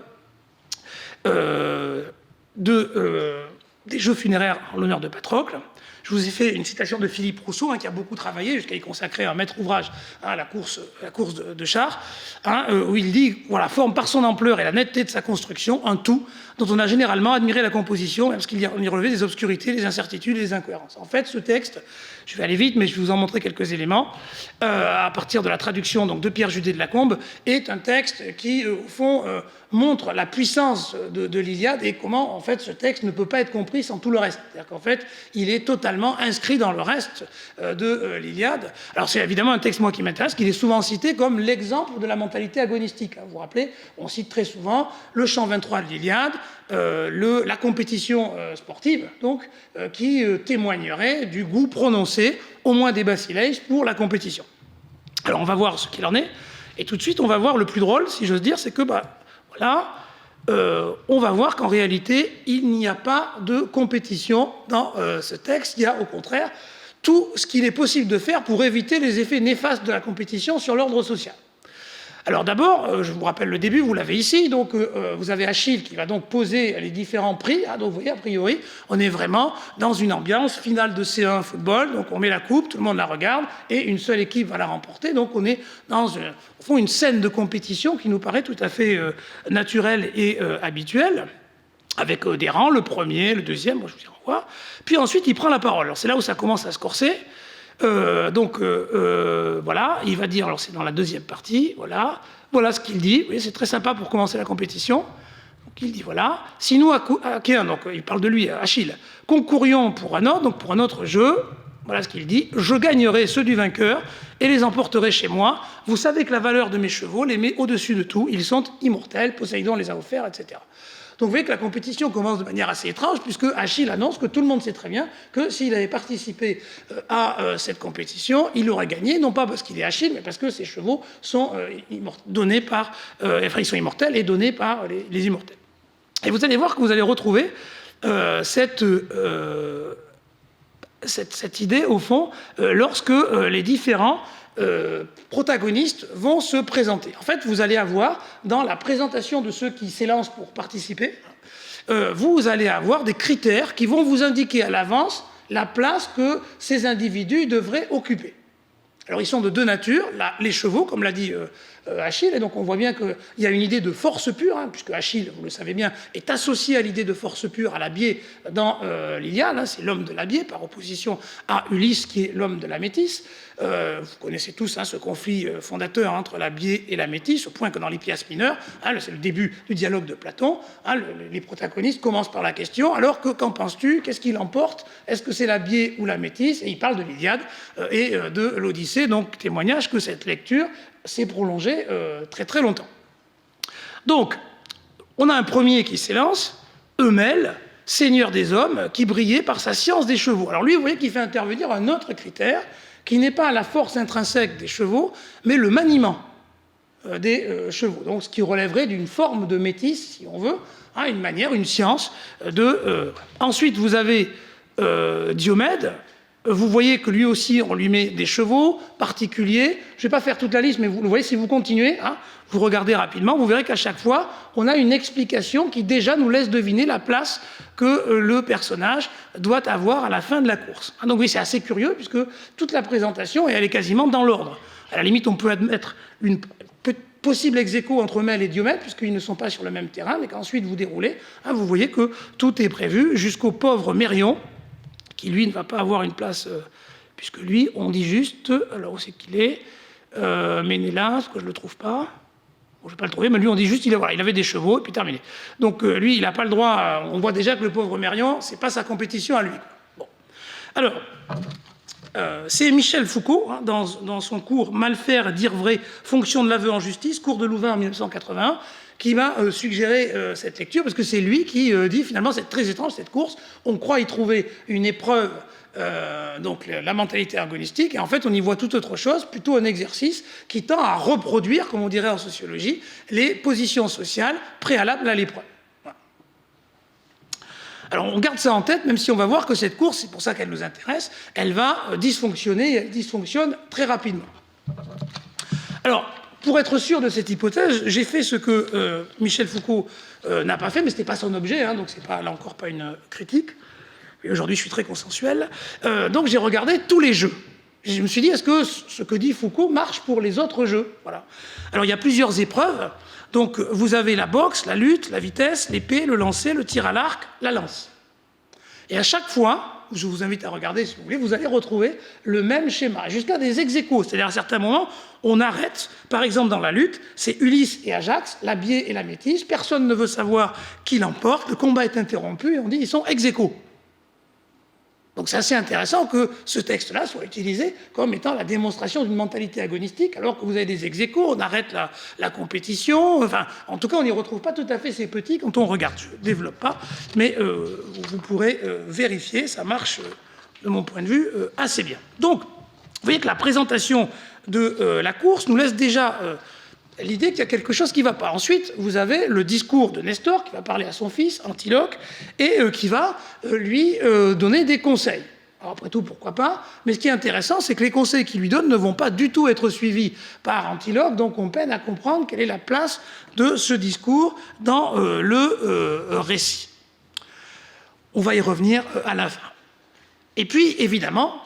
des jeux funéraires en l'honneur de Patrocle. Je vous ai fait une citation de Philippe Rousseau, qui a beaucoup travaillé, jusqu'à y consacrer un maître ouvrage à la course de chars, où il dit, voilà, forme par son ampleur et la netteté de sa construction un tout dont on a généralement admiré la composition, même parce qu'il y relevait des obscurités, des incertitudes et des incohérences. En fait, ce texte, je vais aller vite, mais je vais vous en montrer quelques éléments, à partir de la traduction donc, de Pierre Judet de Lacombe, est un texte qui, au fond, montre la puissance de l'Iliade et comment, en fait, ce texte ne peut pas être compris sans tout le reste. C'est-à-dire qu'en fait, il est totalement inscrit dans le reste de l'Iliade. Alors, c'est évidemment un texte, moi, qui m'intéresse, qu'il est souvent cité comme l'exemple de la mentalité agonistique. Vous vous rappelez, on cite très souvent le chant 23 de l'Iliade, la compétition sportive, donc, qui témoignerait du goût prononcé, au moins des Basileis, pour la compétition. Alors, on va voir ce qu'il en est, et tout de suite, on va voir le plus drôle, si j'ose dire, c'est que, voilà, on va voir qu'en réalité, il n'y a pas de compétition dans ce texte. Il y a au contraire tout ce qu'il est possible de faire pour éviter les effets néfastes de la compétition sur l'ordre social. Alors d'abord, je vous rappelle le début, vous l'avez ici, donc vous avez Achille qui va donc poser les différents prix, donc vous voyez, a priori, on est vraiment dans une ambiance finale de C1 football, donc on met la coupe, tout le monde la regarde, et une seule équipe va la remporter, donc on est dans au fond, une scène de compétition qui nous paraît tout à fait naturelle et habituelle, avec des rangs, le premier, le deuxième, moi je vous dis au revoir, puis ensuite il prend la parole. Alors c'est là où ça commence à se corser. Voilà, il va dire, alors c'est dans la deuxième partie, voilà ce qu'il dit, vous voyez, c'est très sympa pour commencer la compétition. Donc il dit, voilà, si nous, Achéens, donc il parle de lui, Achille, concourions pour un autre, donc pour un autre jeu, voilà ce qu'il dit, je gagnerai ceux du vainqueur et les emporterai chez moi. Vous savez que la valeur de mes chevaux les met au-dessus de tout, ils sont immortels, Poséidon les a offerts, etc. Donc vous voyez que la compétition commence de manière assez étrange, puisque Achille annonce que tout le monde sait très bien que s'il avait participé à cette compétition, il aurait gagné, non pas parce qu'il est Achille, mais parce que ses chevaux sont donnés par, enfin ils sont immortels et donnés par les immortels. Et vous allez voir que vous allez retrouver cette idée, au fond, lorsque les différents protagonistes vont se présenter. En fait, vous allez avoir, dans la présentation de ceux qui s'élancent pour participer, vous allez avoir des critères qui vont vous indiquer à l'avance la place que ces individus devraient occuper. Alors, ils sont de deux natures. Les chevaux, comme l'a dit Achille, et donc on voit bien qu'il y a une idée de force pure, hein, puisque Achille, vous le savez bien, est associé à l'idée de force pure à la biais dans l'Iliade, hein, c'est l'homme de la biais, par opposition à Ulysse, qui est l'homme de la métisse. Vous connaissez tous ce conflit fondateur entre la biais et la métisse, au point que dans l'Hippias mineur, c'est le début du dialogue de Platon, les protagonistes commencent par la question, alors que qu'en penses-tu? Qu'est-ce qui l'emporte? Est-ce que c'est la biais ou la métisse? Et il parle de l'Iliade et de l'Odyssée, donc témoignage que cette lecture s'est prolongée très très longtemps. Donc, on a un premier qui s'élance, Eumèle, seigneur des hommes, qui brillait par sa science des chevaux. Alors lui, vous voyez qu'il fait intervenir un autre critère, qui n'est pas la force intrinsèque des chevaux, mais le maniement des chevaux. Donc, ce qui relèverait d'une forme de métisse, si on veut, une manière, une science de... Ensuite, vous avez Diomède. Vous voyez que lui aussi, on lui met des chevaux particuliers. Je ne vais pas faire toute la liste, mais vous le voyez, si vous continuez, vous regardez rapidement, vous verrez qu'à chaque fois, on a une explication qui déjà nous laisse deviner la place que le personnage doit avoir à la fin de la course. Donc oui, c'est assez curieux, puisque toute la présentation, elle est quasiment dans l'ordre. À la limite, on peut admettre une possible ex-aequo entre Eumèle et Diomède, puisqu'ils ne sont pas sur le même terrain, mais qu'ensuite vous déroulez, vous voyez que tout est prévu, jusqu'au pauvre Mérion, qui lui ne va pas avoir une place, puisque lui, on dit juste, alors où c'est qu'il est, Ménélas, que je ne le trouve pas, bon, je ne vais pas le trouver, mais lui on dit juste, il avait des chevaux, et puis terminé. Donc lui, il n'a pas le droit, on voit déjà que le pauvre Mérion, ce n'est pas sa compétition à lui. Bon. Alors, c'est Michel Foucault, dans son cours « Mal faire, dire vrai, fonction de l'aveu en justice », cours de Louvain en 1981, qui m'a suggéré cette lecture, parce que c'est lui qui dit, finalement, c'est très étrange cette course, on croit y trouver une épreuve, donc la mentalité agonistique, et en fait on y voit tout autre chose, plutôt un exercice qui tend à reproduire, comme on dirait en sociologie, les positions sociales préalables à l'épreuve. Voilà. Alors on garde ça en tête, même si on va voir que cette course, c'est pour ça qu'elle nous intéresse, elle va dysfonctionner, et elle dysfonctionne très rapidement. Alors, pour être sûr de cette hypothèse, j'ai fait ce que Michel Foucault n'a pas fait, mais ce n'était pas son objet, donc ce n'est pas, là encore pas une critique. Et aujourd'hui, je suis très consensuel. Donc j'ai regardé tous les jeux. Je me suis dit, est-ce que ce que dit Foucault marche pour les autres jeux? Voilà. Alors il y a plusieurs épreuves. Donc vous avez la boxe, la lutte, la vitesse, l'épée, le lancer, le tir à l'arc, la lance. Et à chaque fois, je vous invite à regarder si vous voulez, vous allez retrouver le même schéma, jusqu'à des ex-aequo. C'est-à-dire à certains moments, on arrête, par exemple dans la lutte, c'est Ulysse et Ajax, la biais et la métisse, personne ne veut savoir qui l'emporte, le combat est interrompu et on dit ils sont ex-aequo. Donc c'est assez intéressant que ce texte-là soit utilisé comme étant la démonstration d'une mentalité agonistique, alors que vous avez des ex-aequo, on arrête la compétition, enfin, en tout cas on n'y retrouve pas tout à fait ces petits quand on regarde. Je ne développe pas, mais vous pourrez vérifier, ça marche, de mon point de vue, assez bien. Donc, vous voyez que la présentation de la course nous laisse déjà l'idée qu'il y a quelque chose qui ne va pas. Ensuite, vous avez le discours de Nestor qui va parler à son fils, Antiloque, et qui va lui donner des conseils. Alors après tout, pourquoi pas? Mais ce qui est intéressant, c'est que les conseils qu'il lui donne ne vont pas du tout être suivis par Antiloque, donc on peine à comprendre quelle est la place de ce discours dans le récit. On va y revenir à la fin. Et puis, évidemment,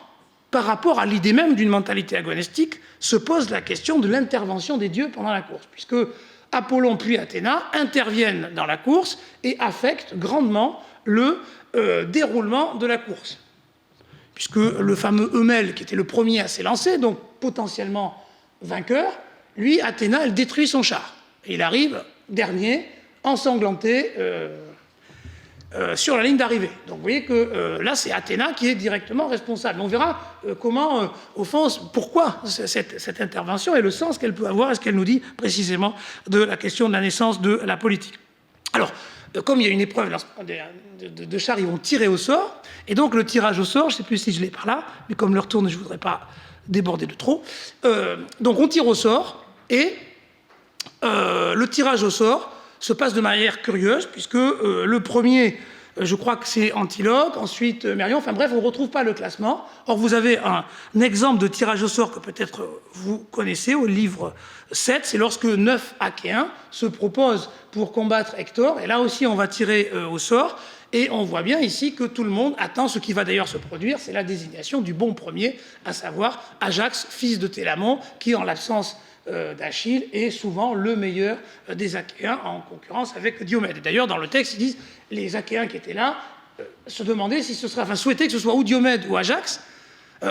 par rapport à l'idée même d'une mentalité agonistique, se pose la question de l'intervention des dieux pendant la course, puisque Apollon puis Athéna interviennent dans la course et affectent grandement le déroulement de la course. Puisque le fameux Eumèle, qui était le premier à s'élancer, donc potentiellement vainqueur, lui, Athéna, elle détruit son char. Et il arrive dernier, ensanglanté, sur la ligne d'arrivée. Donc vous voyez que là, c'est Athéna qui est directement responsable. On verra comment, au fond, pourquoi cette intervention et le sens qu'elle peut avoir et ce qu'elle nous dit précisément de la question de la naissance de la politique. Alors, comme il y a une épreuve de chars, ils vont tirer au sort, et donc le tirage au sort, je ne sais plus si je l'ai par là, mais comme l'heure tourne, je ne voudrais pas déborder de trop. Donc on tire au sort, et le tirage au sort se passe de manière curieuse, puisque le premier je crois que c'est Antiloque, ensuite Mérion, enfin bref, on ne retrouve pas le classement. Or, vous avez un exemple de tirage au sort que peut-être vous connaissez au livre 7, c'est lorsque 9 Achéens se proposent pour combattre Hector, et là aussi on va tirer au sort, et on voit bien ici que tout le monde attend ce qui va d'ailleurs se produire, c'est la désignation du bon premier, à savoir Ajax, fils de Télamon, qui en l'absence d'Achille est souvent le meilleur des Achéens en concurrence avec Diomède. Et d'ailleurs, dans le texte, ils disent les Achéens qui étaient là se demandaient si ce serait, enfin souhaitaient que ce soit ou Diomède ou Ajax.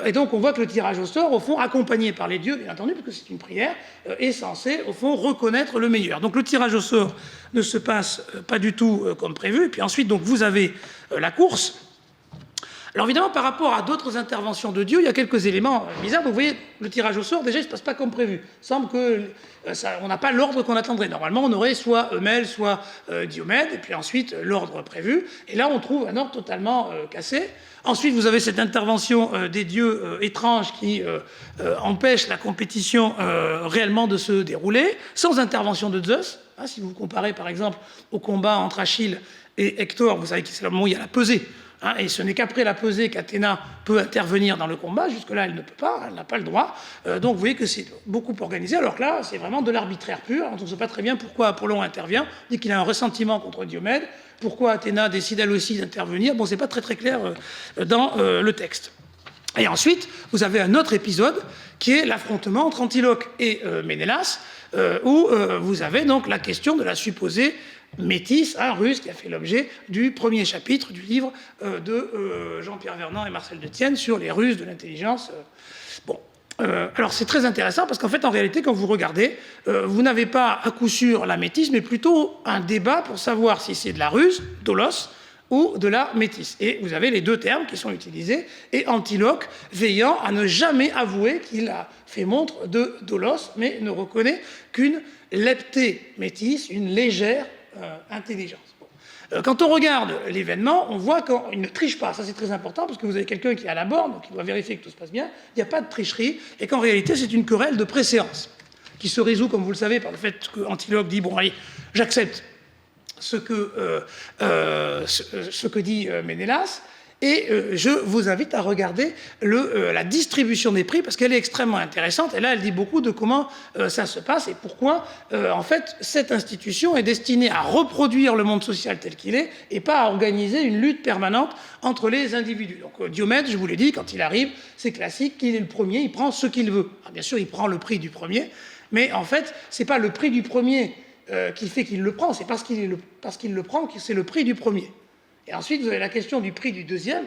Et donc on voit que le tirage au sort, au fond, accompagné par les dieux, bien entendu, parce que c'est une prière, est censé, au fond, reconnaître le meilleur. Donc le tirage au sort ne se passe pas du tout comme prévu. Et puis ensuite, donc, vous avez la course. Alors évidemment, par rapport à d'autres interventions de Dieu, il y a quelques éléments bizarres. Donc vous voyez, le tirage au sort, déjà, il ne se passe pas comme prévu. Il semble qu'on n'a pas l'ordre qu'on attendrait. Normalement, on aurait soit Eumèle, soit Diomède, et puis ensuite l'ordre prévu. Et là, on trouve un ordre totalement cassé. Ensuite, vous avez cette intervention des dieux étranges qui empêche la compétition réellement de se dérouler, sans intervention de Zeus. Hein, si vous comparez, par exemple, au combat entre Achille et Hector, vous savez que c'est le moment où il y a la pesée. Hein, et ce n'est qu'après la pesée qu'Athéna peut intervenir dans le combat. Jusque-là, elle ne peut pas, elle n'a pas le droit. Donc vous voyez que c'est beaucoup organisé, alors que là, c'est vraiment de l'arbitraire pur. On ne sait pas très bien pourquoi Apollon intervient, dit qu'il a un ressentiment contre Diomède. Pourquoi Athéna décide elle aussi d'intervenir? Bon, c'est pas très clair dans le texte. Et ensuite, vous avez un autre épisode qui est l'affrontement entre Antiloque et Ménélas, où vous avez donc la question de la supposée métisse, russe, qui a fait l'objet du premier chapitre du livre de Jean-Pierre Vernant et Marcel Detienne sur les ruses de l'intelligence. Bon. Alors c'est très intéressant parce qu'en fait, en réalité, quand vous regardez, vous n'avez pas à coup sûr la métisse, mais plutôt un débat pour savoir si c'est de la ruse, dolos, ou de la métisse. Et vous avez les deux termes qui sont utilisés, et Antiloque veillant à ne jamais avouer qu'il a fait montre de dolos, mais ne reconnaît qu'une lepté métisse, une légère intelligence. Bon. Quand on regarde l'événement, on voit qu'il ne triche pas. Ça, c'est très important, parce que vous avez quelqu'un qui est à la borne, donc il doit vérifier que tout se passe bien. Il n'y a pas de tricherie, et qu'en réalité, c'est une querelle de préséance, qui se résout, comme vous le savez, par le fait qu'Antiloque dit « Bon, allez, j'accepte ce que dit Ménélas, et je vous invite à regarder la distribution des prix, parce qu'elle est extrêmement intéressante, et là, elle dit beaucoup de comment ça se passe, et pourquoi, en fait, cette institution est destinée à reproduire le monde social tel qu'il est, et pas à organiser une lutte permanente entre les individus. Donc Diomède, je vous l'ai dit, quand il arrive, c'est classique, qu'il est le premier, il prend ce qu'il veut. Alors, bien sûr, il prend le prix du premier, mais en fait, c'est pas le prix du premier qui fait qu'il le prend, c'est parce qu'il le prend que c'est le prix du premier. Et ensuite, vous avez la question du prix du deuxième,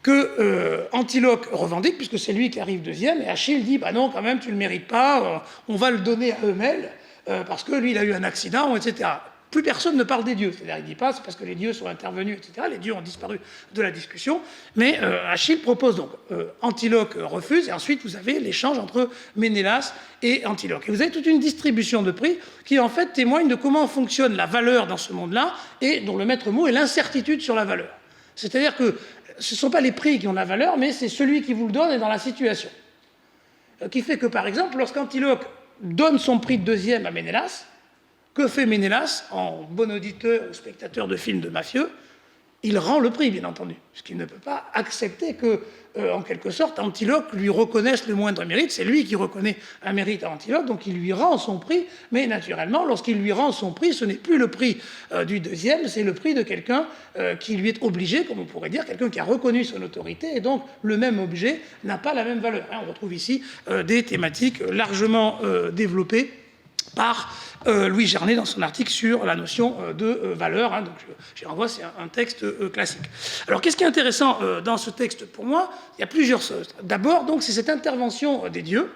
que Antiloque revendique, puisque c'est lui qui arrive deuxième, et Achille dit, bah non, quand même, tu ne le mérites pas, on va le donner à Eumèle, parce que lui, il a eu un accident, etc. Plus personne ne parle des dieux, c'est-à-dire il ne dit pas, c'est parce que les dieux sont intervenus, etc. Les dieux ont disparu de la discussion, mais Achille propose donc, Antiloque refuse, et ensuite vous avez l'échange entre Ménélas et Antiloque. Et vous avez toute une distribution de prix qui en fait témoigne de comment fonctionne la valeur dans ce monde-là, et dont le maître mot est l'incertitude sur la valeur. C'est-à-dire que ce ne sont pas les prix qui ont la valeur, mais c'est celui qui vous le donne et dans la situation. Qui fait que, par exemple, lorsqu'Antiloque donne son prix de deuxième à Ménélas, que fait Ménélas, en bon auditeur ou spectateur de films de mafieux? Il rend le prix, bien entendu, puisqu'il ne peut pas accepter que, en quelque sorte, Antiloque lui reconnaisse le moindre mérite. C'est lui qui reconnaît un mérite à Antiloque, donc il lui rend son prix, mais naturellement, lorsqu'il lui rend son prix, ce n'est plus le prix du deuxième, c'est le prix de quelqu'un qui lui est obligé, comme on pourrait dire, quelqu'un qui a reconnu son autorité, et donc le même objet n'a pas la même valeur. On retrouve ici des thématiques largement développées par Louis Gernet dans son article sur la notion de valeur. Donc j'y renvoie, c'est un texte classique. Alors qu'est-ce qui est intéressant dans ce texte pour moi? Il y a plusieurs choses. D'abord, donc, c'est cette intervention des dieux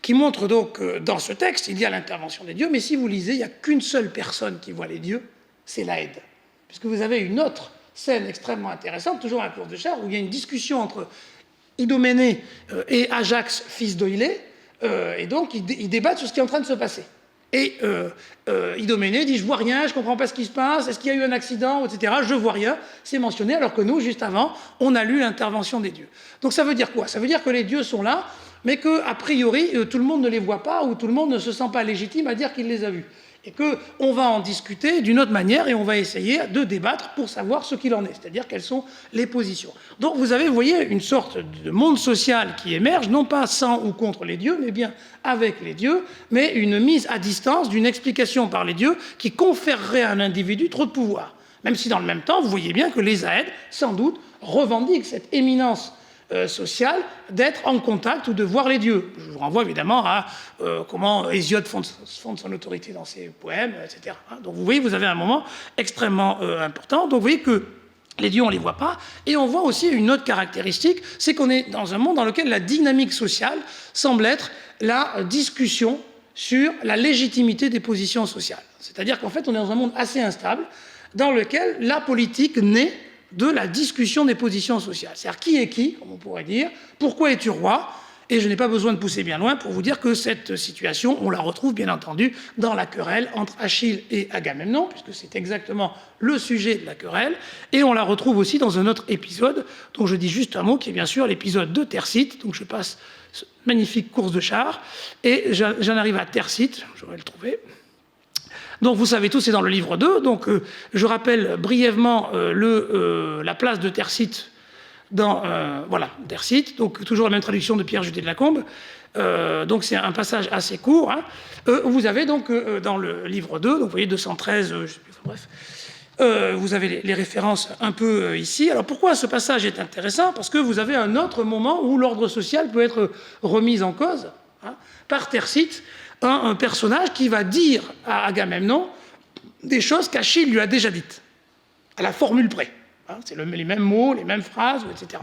qui montre donc dans ce texte, il y a l'intervention des dieux, mais si vous lisez, il n'y a qu'une seule personne qui voit les dieux, c'est l'Aède. Puisque vous avez une autre scène extrêmement intéressante, toujours à la course de chars, où il y a une discussion entre Idoménée et Ajax, fils d'Oïlée, et donc ils débattent sur ce qui est en train de se passer. Et Idoménée dit « je vois rien, je ne comprends pas ce qui se passe, est-ce qu'il y a eu un accident, etc. Je ne vois rien », c'est mentionné, alors que nous, juste avant, on a lu l'intervention des dieux. Donc ça veut dire quoi? Ça veut dire que les dieux sont là mais qu'a priori, tout le monde ne les voit pas ou tout le monde ne se sent pas légitime à dire qu'il les a vus. Et qu'on va en discuter d'une autre manière et on va essayer de débattre pour savoir ce qu'il en est, c'est-à-dire quelles sont les positions. Donc vous avez, vous voyez, une sorte de monde social qui émerge, non pas sans ou contre les dieux, mais bien avec les dieux, mais une mise à distance d'une explication par les dieux qui conférerait à un individu trop de pouvoir. Même si dans le même temps, vous voyez bien que les Aèdes, sans doute, revendiquent cette éminence sociale d'être en contact ou de voir les dieux. Je vous renvoie évidemment à comment Hésiode fonde son autorité dans ses poèmes, etc. Donc vous voyez, vous avez un moment extrêmement important. Donc vous voyez que les dieux, on ne les voit pas. Et on voit aussi une autre caractéristique, c'est qu'on est dans un monde dans lequel la dynamique sociale semble être la discussion sur la légitimité des positions sociales. C'est-à-dire qu'en fait, on est dans un monde assez instable dans lequel la politique naît de la discussion des positions sociales. C'est-à-dire qui est qui, comme on pourrait dire, pourquoi es-tu roi? Et je n'ai pas besoin de pousser bien loin pour vous dire que cette situation, on la retrouve bien entendu dans la querelle entre Achille et Agamemnon, puisque c'est exactement le sujet de la querelle, et on la retrouve aussi dans un autre épisode, dont je dis juste un mot, qui est bien sûr l'épisode de Thersites. Donc je passe cette magnifique course de chars, et j'en arrive à Thersites, je vais le trouver. Donc vous savez tous, c'est dans le livre 2, donc je rappelle brièvement la place de Thersites dans voilà, Thersites, donc toujours la même traduction de Pierre Judet de Lacombe. Donc c'est un passage assez court. Hein. Vous avez donc dans le livre 2, donc vous voyez 213, je sais plus, bref, vous avez les références un peu ici. Alors pourquoi ce passage est intéressant? Parce que vous avez un autre moment où l'ordre social peut être remis en cause par Thersites, un personnage qui va dire à Agamemnon des choses qu'Achille lui a déjà dites, à la formule près. C'est les mêmes mots, les mêmes phrases, etc.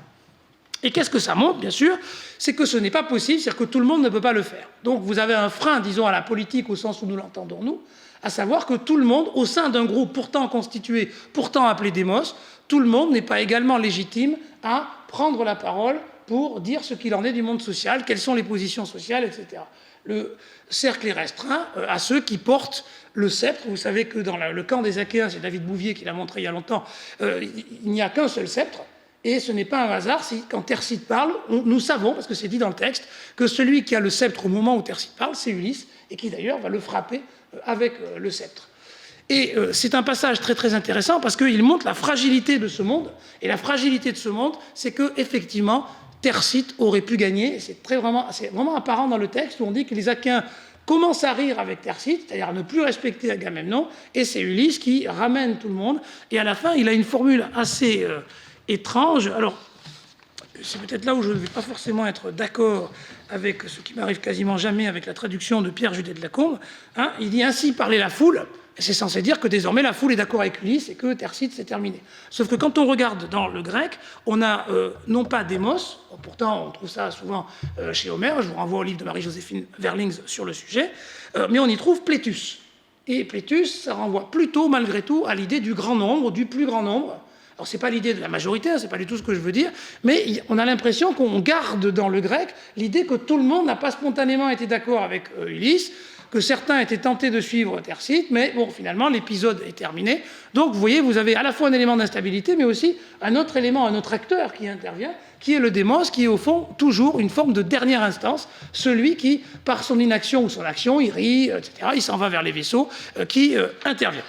Et qu'est-ce que ça montre, bien sûr? C'est que ce n'est pas possible, c'est-à-dire que tout le monde ne peut pas le faire. Donc vous avez un frein, disons, à la politique au sens où nous l'entendons, nous, à savoir que tout le monde, au sein d'un groupe pourtant constitué, pourtant appelé démos, tout le monde n'est pas également légitime à prendre la parole pour dire ce qu'il en est du monde social, quelles sont les positions sociales, etc. Le cercle est restreint à ceux qui portent le sceptre. Vous savez que dans le camp des Achéens, c'est David Bouvier qui l'a montré il y a longtemps, il n'y a qu'un seul sceptre, et ce n'est pas un hasard si, quand Thersites parle, nous savons, parce que c'est dit dans le texte, que celui qui a le sceptre au moment où Thersites parle, c'est Ulysse, et qui d'ailleurs va le frapper avec le sceptre. Et c'est un passage très très intéressant parce qu'il montre la fragilité de ce monde, et la fragilité de ce monde, c'est qu'effectivement, Thersites aurait pu gagner, c'est vraiment apparent dans le texte où on dit que les Achéens commencent à rire avec Thersites, c'est-à-dire à ne plus respecter Agamemnon, et c'est Ulysse qui ramène tout le monde, et à la fin, il a une formule assez étrange. Alors, c'est peut-être là où je ne vais pas forcément être d'accord avec ce qui m'arrive quasiment jamais avec la traduction de Pierre Judet de Lacombe. Hein, il dit ainsi parler la foule. C'est censé dire que désormais la foule est d'accord avec Ulysse et que Thersites c'est terminé. Sauf que quand on regarde dans le grec, on a non pas démos, pourtant on trouve ça souvent chez Homère, je vous renvoie au livre de Marie-Joséphine Verlings sur le sujet, mais on y trouve plétus. Et plétus, ça renvoie plutôt malgré tout à l'idée du grand nombre, du plus grand nombre. Alors ce n'est pas l'idée de la majorité, ce n'est pas du tout ce que je veux dire, mais on a l'impression qu'on garde dans le grec l'idée que tout le monde n'a pas spontanément été d'accord avec Ulysse, que certains étaient tentés de suivre Thersites, mais bon, finalement, l'épisode est terminé. Donc, vous voyez, vous avez à la fois un élément d'instabilité, mais aussi un autre élément, un autre acteur qui intervient, qui est le démos, qui est au fond toujours une forme de dernière instance, celui qui, par son inaction ou son action, il rit, etc., il s'en va vers les vaisseaux, qui intervient.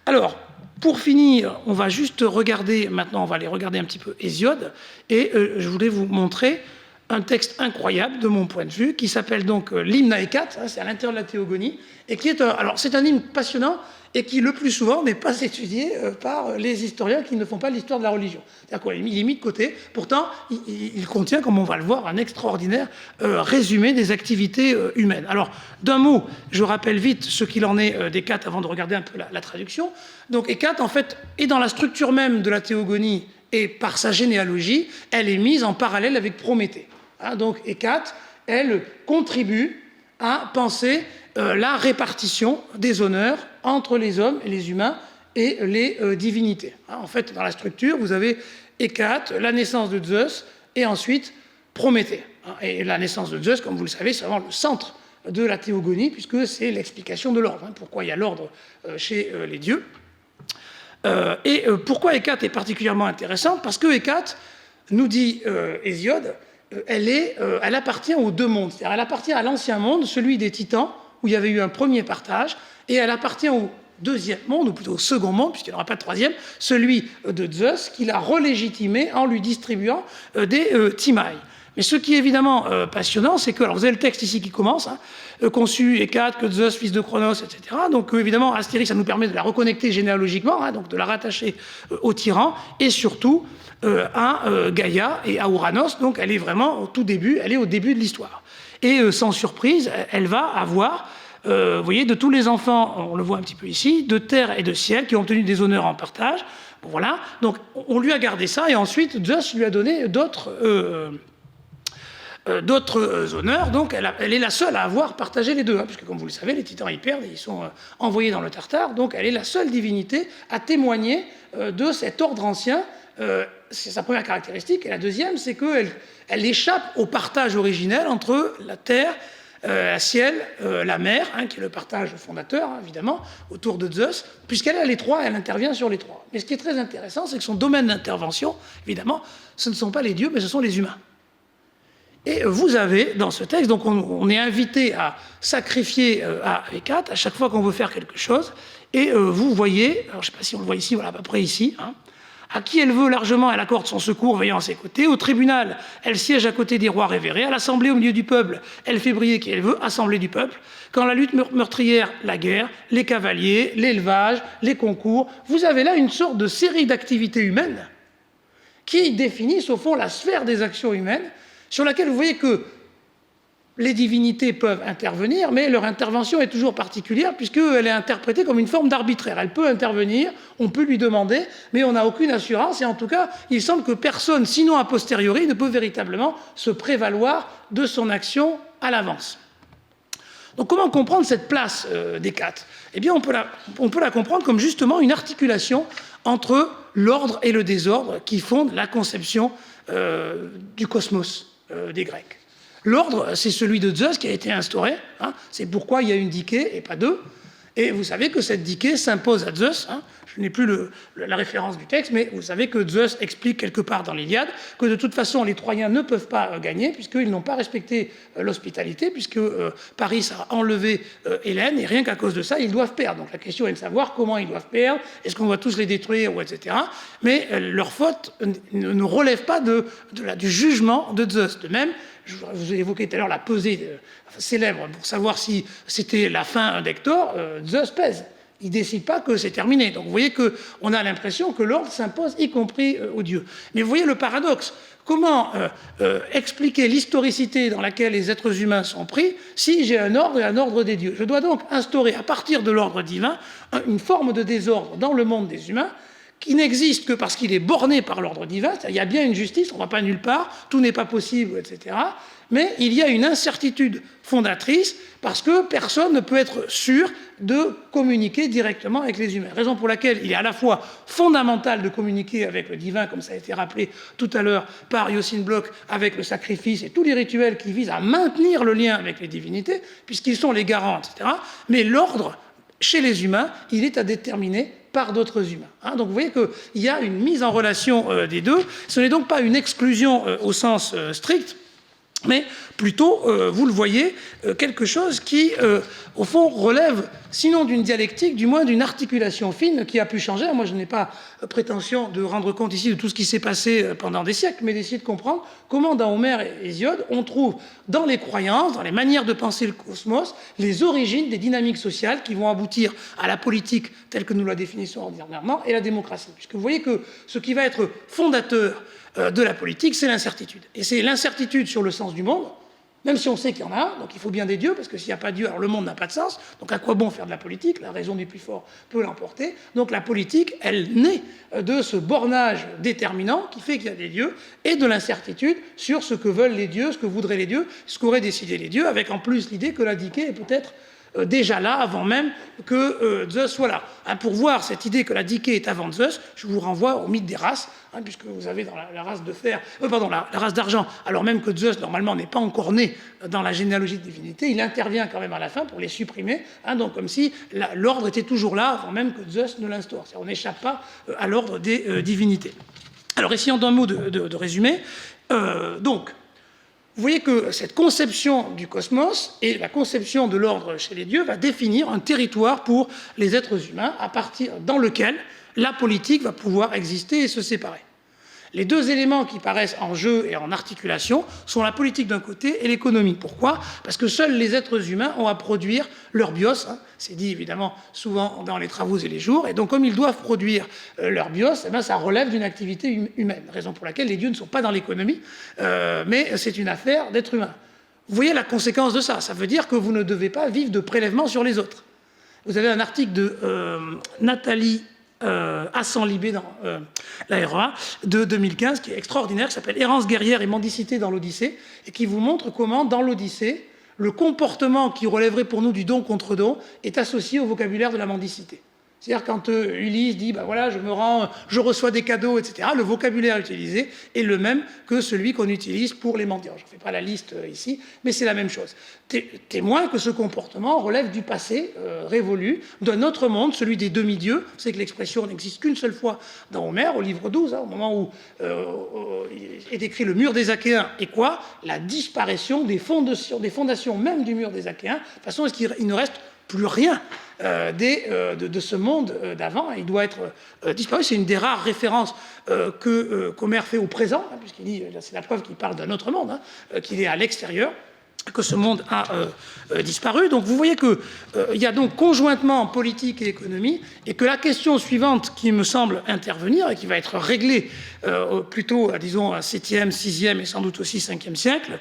Alors, pour finir, on va juste regarder, maintenant on va aller regarder un petit peu Hésiode, et je voulais vous montrer un texte incroyable de mon point de vue, qui s'appelle donc l'hymne à Hécate, hein, c'est à l'intérieur de la Théogonie, et qui est alors c'est un hymne passionnant, et qui le plus souvent n'est pas étudié par les historiens qui ne font pas l'histoire de la religion. C'est-à-dire qu'on l'a mis de côté, pourtant il contient, comme on va le voir, un extraordinaire résumé des activités humaines. Alors, d'un mot, je rappelle vite ce qu'il en est d'Hécate avant de regarder un peu la traduction. Donc Hécate, en fait, est dans la structure même de la Théogonie, et par sa généalogie, elle est mise en parallèle avec Prométhée. Hein, donc Hécate, elle contribue à penser la répartition des honneurs entre les hommes et les humains et les divinités. Hein, en fait, dans la structure, vous avez Hécate, la naissance de Zeus, et ensuite Prométhée. Hein, et la naissance de Zeus, comme vous le savez, c'est vraiment le centre de la théogonie, puisque c'est l'explication de l'ordre. Hein, pourquoi il y a l'ordre chez les dieux. Pourquoi Hécate est particulièrement intéressante? Parce que Hécate, nous dit Hésiode, elle appartient aux deux mondes. C'est-à-dire, elle appartient à l'ancien monde, celui des Titans, où il y avait eu un premier partage, et elle appartient au deuxième monde, ou plutôt au second monde, puisqu'il n'y aura pas de troisième, celui de Zeus, qu'il a relégitimé en lui distribuant des timailles. Mais ce qui est évidemment passionnant, c'est que, alors vous avez le texte ici qui commence, hein, conçu Hécate, que Zeus, fils de Cronos, etc. Donc évidemment, Astérix, ça nous permet de la reconnecter généalogiquement, hein, donc de la rattacher au tyran, et surtout à Gaïa et à Ouranos, donc elle est vraiment au tout début, elle est au début de l'histoire. Et sans surprise, elle va avoir, vous voyez, de tous les enfants, on le voit un petit peu ici, de terre et de ciel, qui ont obtenu des honneurs en partage. Bon, voilà, donc on lui a gardé ça, et ensuite Zeus lui a donné d'autres honneurs, donc elle est la seule à avoir partagé les deux, hein, puisque comme vous le savez, les titans y perdent et ils sont envoyés dans le Tartare, donc elle est la seule divinité à témoigner de cet ordre ancien. C'est sa première caractéristique, et la deuxième, c'est qu'elle échappe au partage originel entre la terre, le ciel, la mer, hein, qui est le partage fondateur, hein, évidemment, autour de Zeus, puisqu'elle a les trois, elle intervient sur les trois. Mais ce qui est très intéressant, c'est que son domaine d'intervention, évidemment, ce ne sont pas les dieux, mais ce sont les humains. Et vous avez, dans ce texte, donc on est invité à sacrifier à Hécate à chaque fois qu'on veut faire quelque chose, et vous voyez, alors je ne sais pas si on le voit ici, voilà, à peu près ici, hein, à qui elle veut largement, elle accorde son secours, veillant à ses côtés. Au tribunal, elle siège à côté des rois révérés. À l'assemblée, au milieu du peuple, elle fait briller qui elle veut, assemblée du peuple. Quand la lutte meurtrière, la guerre, les cavaliers, l'élevage, les concours, vous avez là une sorte de série d'activités humaines qui définissent au fond la sphère des actions humaines, sur laquelle vous voyez que les divinités peuvent intervenir, mais leur intervention est toujours particulière puisqu'elle est interprétée comme une forme d'arbitraire. Elle peut intervenir, on peut lui demander, mais on n'a aucune assurance, et en tout cas, il semble que personne, sinon a posteriori, ne peut véritablement se prévaloir de son action à l'avance. Donc comment comprendre cette place d'Hécate? Eh bien, on peut la comprendre comme justement une articulation entre l'ordre et le désordre qui fondent la conception du cosmos des Grecs. L'ordre, c'est celui de Zeus qui a été instauré, hein, c'est pourquoi il y a une Dike et pas deux, et vous savez que cette Dike s'impose à Zeus, hein, je n'ai plus la référence du texte, mais vous savez que Zeus explique quelque part dans l'Iliade que de toute façon les Troyens ne peuvent pas gagner puisqu'ils n'ont pas respecté l'hospitalité, puisque Paris a enlevé Hélène, et rien qu'à cause de ça, ils doivent perdre. Donc la question est de savoir comment ils doivent perdre, est-ce qu'on va tous les détruire, ou etc. Mais leur faute ne relève pas du jugement de Zeus. De même, je vous ai évoqué tout à l'heure la pesée célèbre pour savoir si c'était la fin d'Hector, Zeus pèse. Il ne décide pas que c'est terminé. Donc vous voyez qu'on a l'impression que l'ordre s'impose, y compris aux dieux. Mais vous voyez le paradoxe. Comment expliquer l'historicité dans laquelle les êtres humains sont pris si j'ai un ordre et un ordre des dieux? Je dois donc instaurer, à partir de l'ordre divin, une forme de désordre dans le monde des humains qui n'existe que parce qu'il est borné par l'ordre divin. Il y a bien une justice, on ne va pas nulle part, tout n'est pas possible, etc. Mais il y a une incertitude fondatrice parce que personne ne peut être sûr de communiquer directement avec les humains. Raison pour laquelle il est à la fois fondamental de communiquer avec le divin, comme ça a été rappelé tout à l'heure par Yossine Bloch, avec le sacrifice et tous les rituels qui visent à maintenir le lien avec les divinités, puisqu'ils sont les garants, etc. Mais l'ordre, chez les humains, il est à déterminer par d'autres humains. Hein, donc vous voyez qu'il y a une mise en relation des deux. Ce n'est donc pas une exclusion au sens strict, mais plutôt, vous le voyez, quelque chose qui, au fond, relève, sinon d'une dialectique, du moins d'une articulation fine qui a pu changer. Moi, je n'ai pas prétention de rendre compte ici de tout ce qui s'est passé pendant des siècles, mais d'essayer de comprendre comment, dans Homère et Hésiode, on trouve dans les croyances, dans les manières de penser le cosmos, les origines des dynamiques sociales qui vont aboutir à la politique telle que nous la définissons ordinairement et la démocratie. Puisque vous voyez que ce qui va être fondateur de la politique, c'est l'incertitude. Et c'est l'incertitude sur le sens du monde, même si on sait qu'il y en a un, donc il faut bien des dieux, parce que s'il n'y a pas de dieu, alors le monde n'a pas de sens, donc à quoi bon faire de la politique? La raison du plus fort peut l'emporter. Donc la politique, elle naît de ce bornage déterminant qui fait qu'il y a des dieux, et de l'incertitude sur ce que veulent les dieux, ce que voudraient les dieux, ce qu'auraient décidé les dieux, avec en plus l'idée que la Dike est peut-être déjà là, avant même que Zeus soit là. Hein, pour voir cette idée que la Dike est avant Zeus, je vous renvoie au mythe des races, hein, puisque vous avez dans la race de fer, la race d'argent, alors même que Zeus, normalement, n'est pas encore né dans la généalogie de divinité, il intervient quand même à la fin pour les supprimer, hein, donc comme si l'ordre était toujours là, avant même que Zeus ne l'instaure. On n'échappe pas à l'ordre des divinités. Alors, essayons d'un mot de résumer. Donc, Vous voyez que cette conception du cosmos et la conception de l'ordre chez les dieux va définir un territoire pour les êtres humains dans lequel la politique va pouvoir exister et se séparer. Les deux éléments qui paraissent en jeu et en articulation sont la politique d'un côté et l'économie. Pourquoi? Parce que seuls les êtres humains ont à produire leur bios. C'est dit évidemment souvent dans les travaux et les jours. Et donc comme ils doivent produire leur bios, ça relève d'une activité humaine. Raison pour laquelle les dieux ne sont pas dans l'économie, mais c'est une affaire d'êtres humains. Vous voyez la conséquence de ça. Ça veut dire que vous ne devez pas vivre de prélèvements sur les autres. Vous avez un article de Nathalie Hassan-Libé dans la REA de 2015 qui est extraordinaire, qui s'appelle « Errance guerrière et mendicité dans l'Odyssée » et qui vous montre comment, dans l'Odyssée, le comportement qui relèverait pour nous du don contre don est associé au vocabulaire de la mendicité. C'est-à-dire quand Ulysse dit « voilà, je reçois des cadeaux, etc. », le vocabulaire utilisé est le même que celui qu'on utilise pour les mendiants. Je ne fais pas la liste ici, mais c'est la même chose. Témoin que ce comportement relève du passé révolu, d'un autre monde, celui des demi-dieux. Vous savez que l'expression n'existe qu'une seule fois dans Homère, au livre 12, au moment où est décrit le mur des Achéens. Et quoi? La disparition des fondations même du mur des Achéens, de façon à ce qu'il ne reste plus rien de ce monde d'avant. Il doit être disparu. C'est une des rares références qu'Homère fait au présent, puisqu'il dit, c'est la preuve qu'il parle d'un autre monde, qu'il est à l'extérieur, que ce monde a disparu. Donc vous voyez qu'il y a donc conjointement politique et économie, et que la question suivante qui me semble intervenir, et qui va être réglée plutôt, disons, 7e, 6e et sans doute aussi 5e siècle,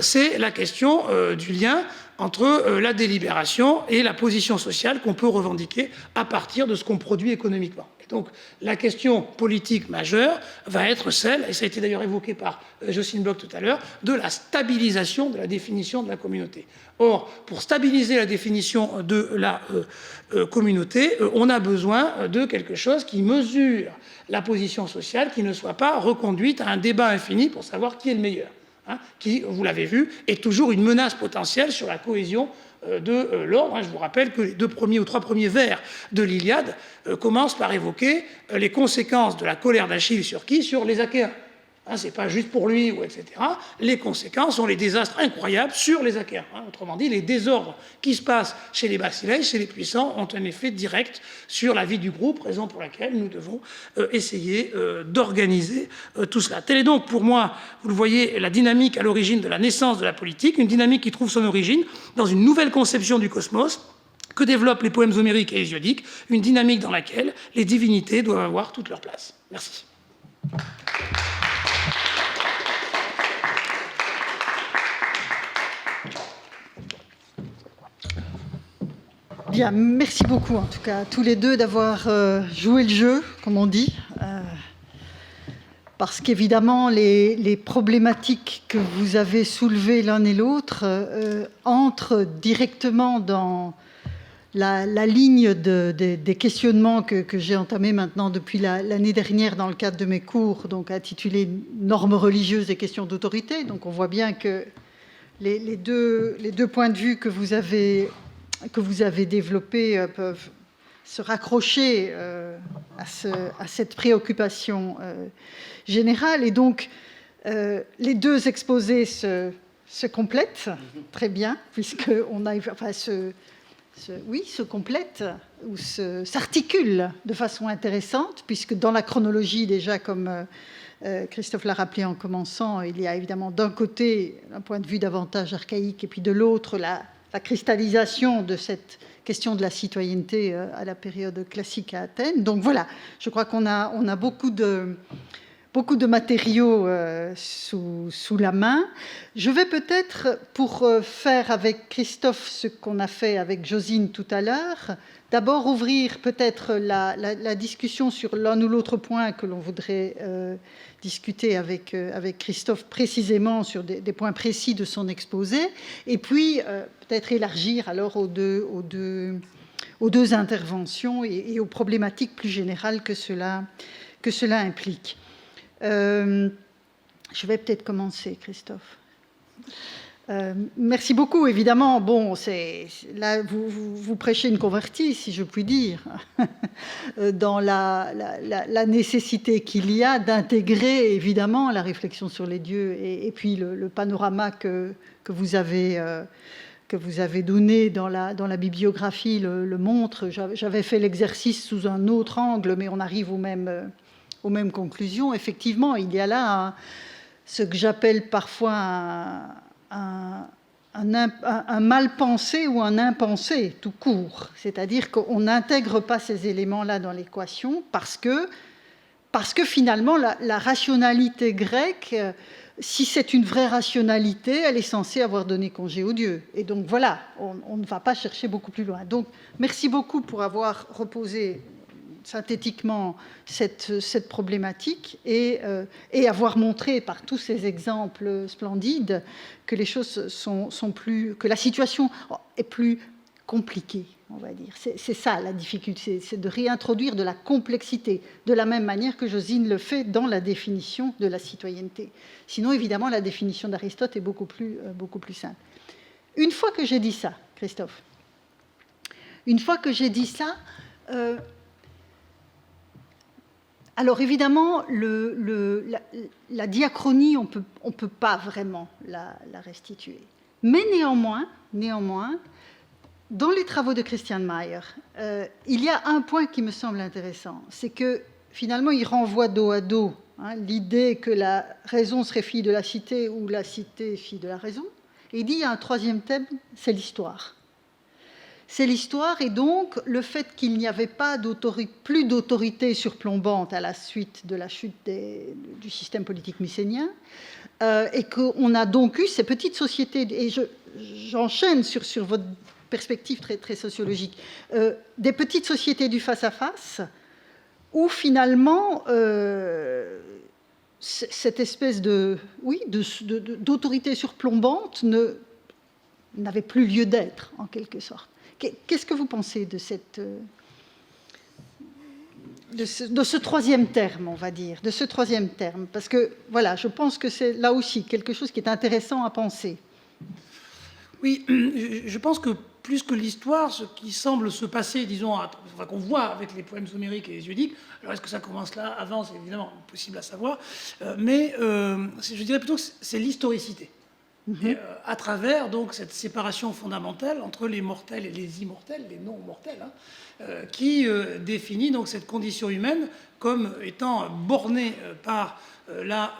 c'est la question du lien entre la délibération et la position sociale qu'on peut revendiquer à partir de ce qu'on produit économiquement. Et donc, la question politique majeure va être celle, et ça a été d'ailleurs évoqué par Jocelyne Bloch tout à l'heure, de la stabilisation de la définition de la communauté. Or, pour stabiliser la définition de la communauté, on a besoin de quelque chose qui mesure la position sociale, qui ne soit pas reconduite à un débat infini pour savoir qui est le meilleur. Qui, vous l'avez vu, est toujours une menace potentielle sur la cohésion de l'ordre. Je vous rappelle que les 2 premiers ou 3 premiers vers de l'Iliade commencent par évoquer les conséquences de la colère d'Achille sur qui? Sur les Achéens. C'est pas juste pour lui, ou etc. Les conséquences sont les désastres incroyables sur les Achéens. Autrement dit, les désordres qui se passent chez les basileis, chez les puissants, ont un effet direct sur la vie du groupe, raison pour laquelle nous devons essayer d'organiser tout cela. Telle est donc pour moi, vous le voyez, la dynamique à l'origine de la naissance de la politique, une dynamique qui trouve son origine dans une nouvelle conception du cosmos que développent les poèmes homériques et hésiodiques, une dynamique dans laquelle les divinités doivent avoir toute leur place. Merci. Bien, merci beaucoup en tout cas à tous les deux d'avoir joué le jeu, comme on dit, parce qu'évidemment les problématiques que vous avez soulevées l'un et l'autre entrent directement dans la ligne des questionnements que j'ai entamés maintenant depuis l'année dernière dans le cadre de mes cours, donc intitulés « Normes religieuses et questions d'autorité ». Donc on voit bien que les deux points de vue que vous avez développés peuvent se raccrocher à cette préoccupation générale. Et donc, les deux exposés se complètent très bien, puisqu'on a... Enfin, se complètent ou s'articulent de façon intéressante, puisque dans la chronologie, déjà, comme Christophe l'a rappelé en commençant, il y a évidemment d'un côté un point de vue davantage archaïque, et puis de l'autre, la cristallisation de cette question de la citoyenneté à la période classique à Athènes. Donc voilà, je crois qu'on a beaucoup de matériaux sous la main. Je vais peut-être, pour faire avec Christophe ce qu'on a fait avec Josine tout à l'heure, d'abord ouvrir peut-être la discussion sur l'un ou l'autre point que l'on voudrait discuter avec Christophe précisément sur des points précis de son exposé, et puis peut-être élargir alors aux deux interventions et aux problématiques plus générales que cela implique. Je vais peut-être commencer, Christophe. Merci beaucoup. Évidemment, bon, là, vous prêchez une convertie, si je puis dire, dans la nécessité qu'il y a d'intégrer, évidemment, la réflexion sur les dieux et puis le panorama que vous avez donné dans la bibliographie le montre. J'avais fait l'exercice sous un autre angle, mais on arrive aux mêmes conclusions. Effectivement, il y a là ce que j'appelle parfois un mal pensé ou un impensé tout court. C'est-à-dire qu'on n'intègre pas ces éléments-là dans l'équation parce que finalement, la rationalité grecque, si c'est une vraie rationalité, elle est censée avoir donné congé aux dieux. Et donc voilà, on ne va pas chercher beaucoup plus loin. Donc merci beaucoup pour avoir reposé synthétiquement cette problématique et avoir montré par tous ces exemples splendides que les choses que la situation est plus compliquée, on va dire. C'est ça la difficulté, c'est de réintroduire de la complexité, de la même manière que Josine le fait dans la définition de la citoyenneté. Sinon, évidemment, la définition d'Aristote est beaucoup plus simple. Une fois que j'ai dit ça, Christophe, alors évidemment, la diachronie, on peut pas vraiment la restituer. Mais néanmoins, dans les travaux de Christian Mayer, il y a un point qui me semble intéressant, c'est que finalement, il renvoie dos à dos l'idée que la raison serait fille de la cité ou la cité fille de la raison. Et il dit il y a un troisième thème, c'est l'histoire. C'est l'histoire et donc le fait qu'il n'y avait pas plus d'autorité surplombante à la suite de la chute du système politique mycénien et qu'on a donc eu ces petites sociétés, et j'enchaîne sur votre perspective très, très sociologique, des petites sociétés du face-à-face où finalement cette espèce d'autorité surplombante n'avait plus lieu d'être en quelque sorte. Qu'est-ce que vous pensez de ce troisième terme, on va dire, de ce troisième terme? Parce que, voilà, je pense que c'est là aussi quelque chose qui est intéressant à penser. Oui, je pense que plus que l'histoire, ce qui semble se passer, disons, qu'on voit avec les poèmes homériques et hésiodiques, alors est-ce que ça commence là, avant, c'est évidemment impossible à savoir, mais je dirais plutôt que c'est l'historicité. Et, à travers donc cette séparation fondamentale entre les mortels et les immortels, les non-mortels, qui définit donc cette condition humaine comme étant bornée par la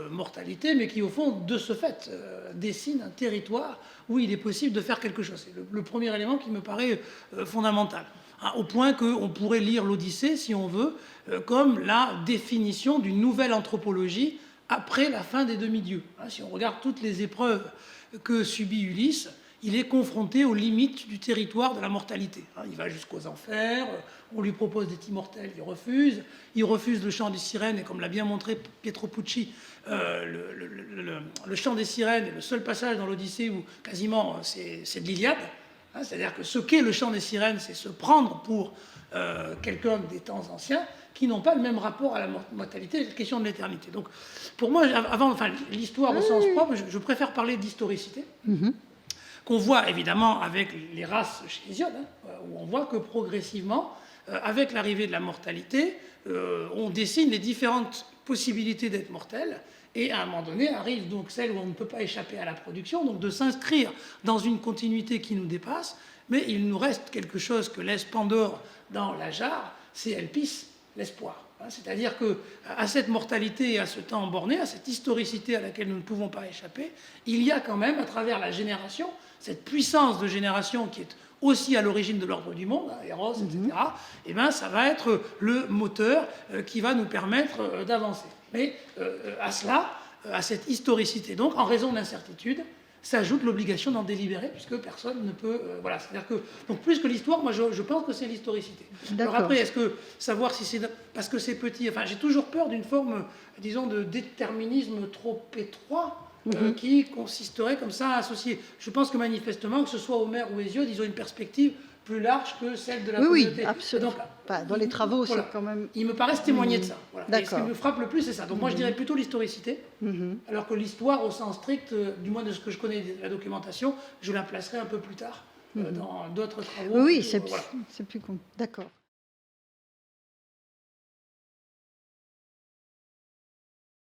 mortalité, mais qui au fond, de ce fait, dessine un territoire où il est possible de faire quelque chose. C'est le premier élément qui me paraît fondamental. Au point qu'on pourrait lire l'Odyssée, si on veut, comme la définition d'une nouvelle anthropologie après la fin des demi-dieux. Si on regarde toutes les épreuves que subit Ulysse, il est confronté aux limites du territoire de la mortalité. Il va jusqu'aux enfers, on lui propose d'être immortel, il refuse le chant des sirènes, et comme l'a bien montré Pietro Pucci, le chant des sirènes est le seul passage dans l'Odyssée où quasiment c'est de l'Iliade. C'est-à-dire que ce qu'est le chant des sirènes, c'est se prendre pour quelqu'un des temps anciens, qui n'ont pas le même rapport à la mortalité et la question de l'éternité. Donc, pour moi, l'histoire au sens propre, je préfère parler d'historicité, qu'on voit évidemment avec les races chez Hésiode, où on voit que progressivement, avec l'arrivée de la mortalité, on dessine les différentes possibilités d'être mortel, et à un moment donné arrive donc celle où on ne peut pas échapper à la production, donc de s'inscrire dans une continuité qui nous dépasse, mais il nous reste quelque chose que laisse Pandore dans la jarre, c'est Elpis, l'espoir. C'est-à-dire qu'à cette mortalité et à ce temps borné, à cette historicité à laquelle nous ne pouvons pas échapper, il y a quand même, à travers la génération, cette puissance de génération qui est aussi à l'origine de l'ordre du monde, Eros, etc., et bien ça va être le moteur qui va nous permettre d'avancer. Mais à cela, à cette historicité, donc, en raison de l'incertitude, s'ajoute l'obligation d'en délibérer, puisque personne ne peut... voilà, c'est-à-dire que... Donc, plus que l'histoire, moi, je pense que c'est l'historicité. Alors après, est-ce que savoir si c'est... Parce que c'est petit... Enfin, j'ai toujours peur d'une forme, disons, de déterminisme trop étroit, qui consisterait comme ça à associer. Je pense que manifestement, que ce soit Homère ou Hésiode, ils ont une perspective plus large que celle de la communauté. Oui, absolument. Donc, Enfin, dans les travaux, voilà. c'est quand même... Ils me paraissent témoigner de ça. Voilà. Et ce qui me frappe le plus, c'est ça. Donc moi, je dirais plutôt l'historicité, alors que l'histoire, au sens strict, du moins de ce que je connais de la documentation, je la placerai un peu plus tard dans d'autres travaux. Oui, voilà. c'est plus con. D'accord.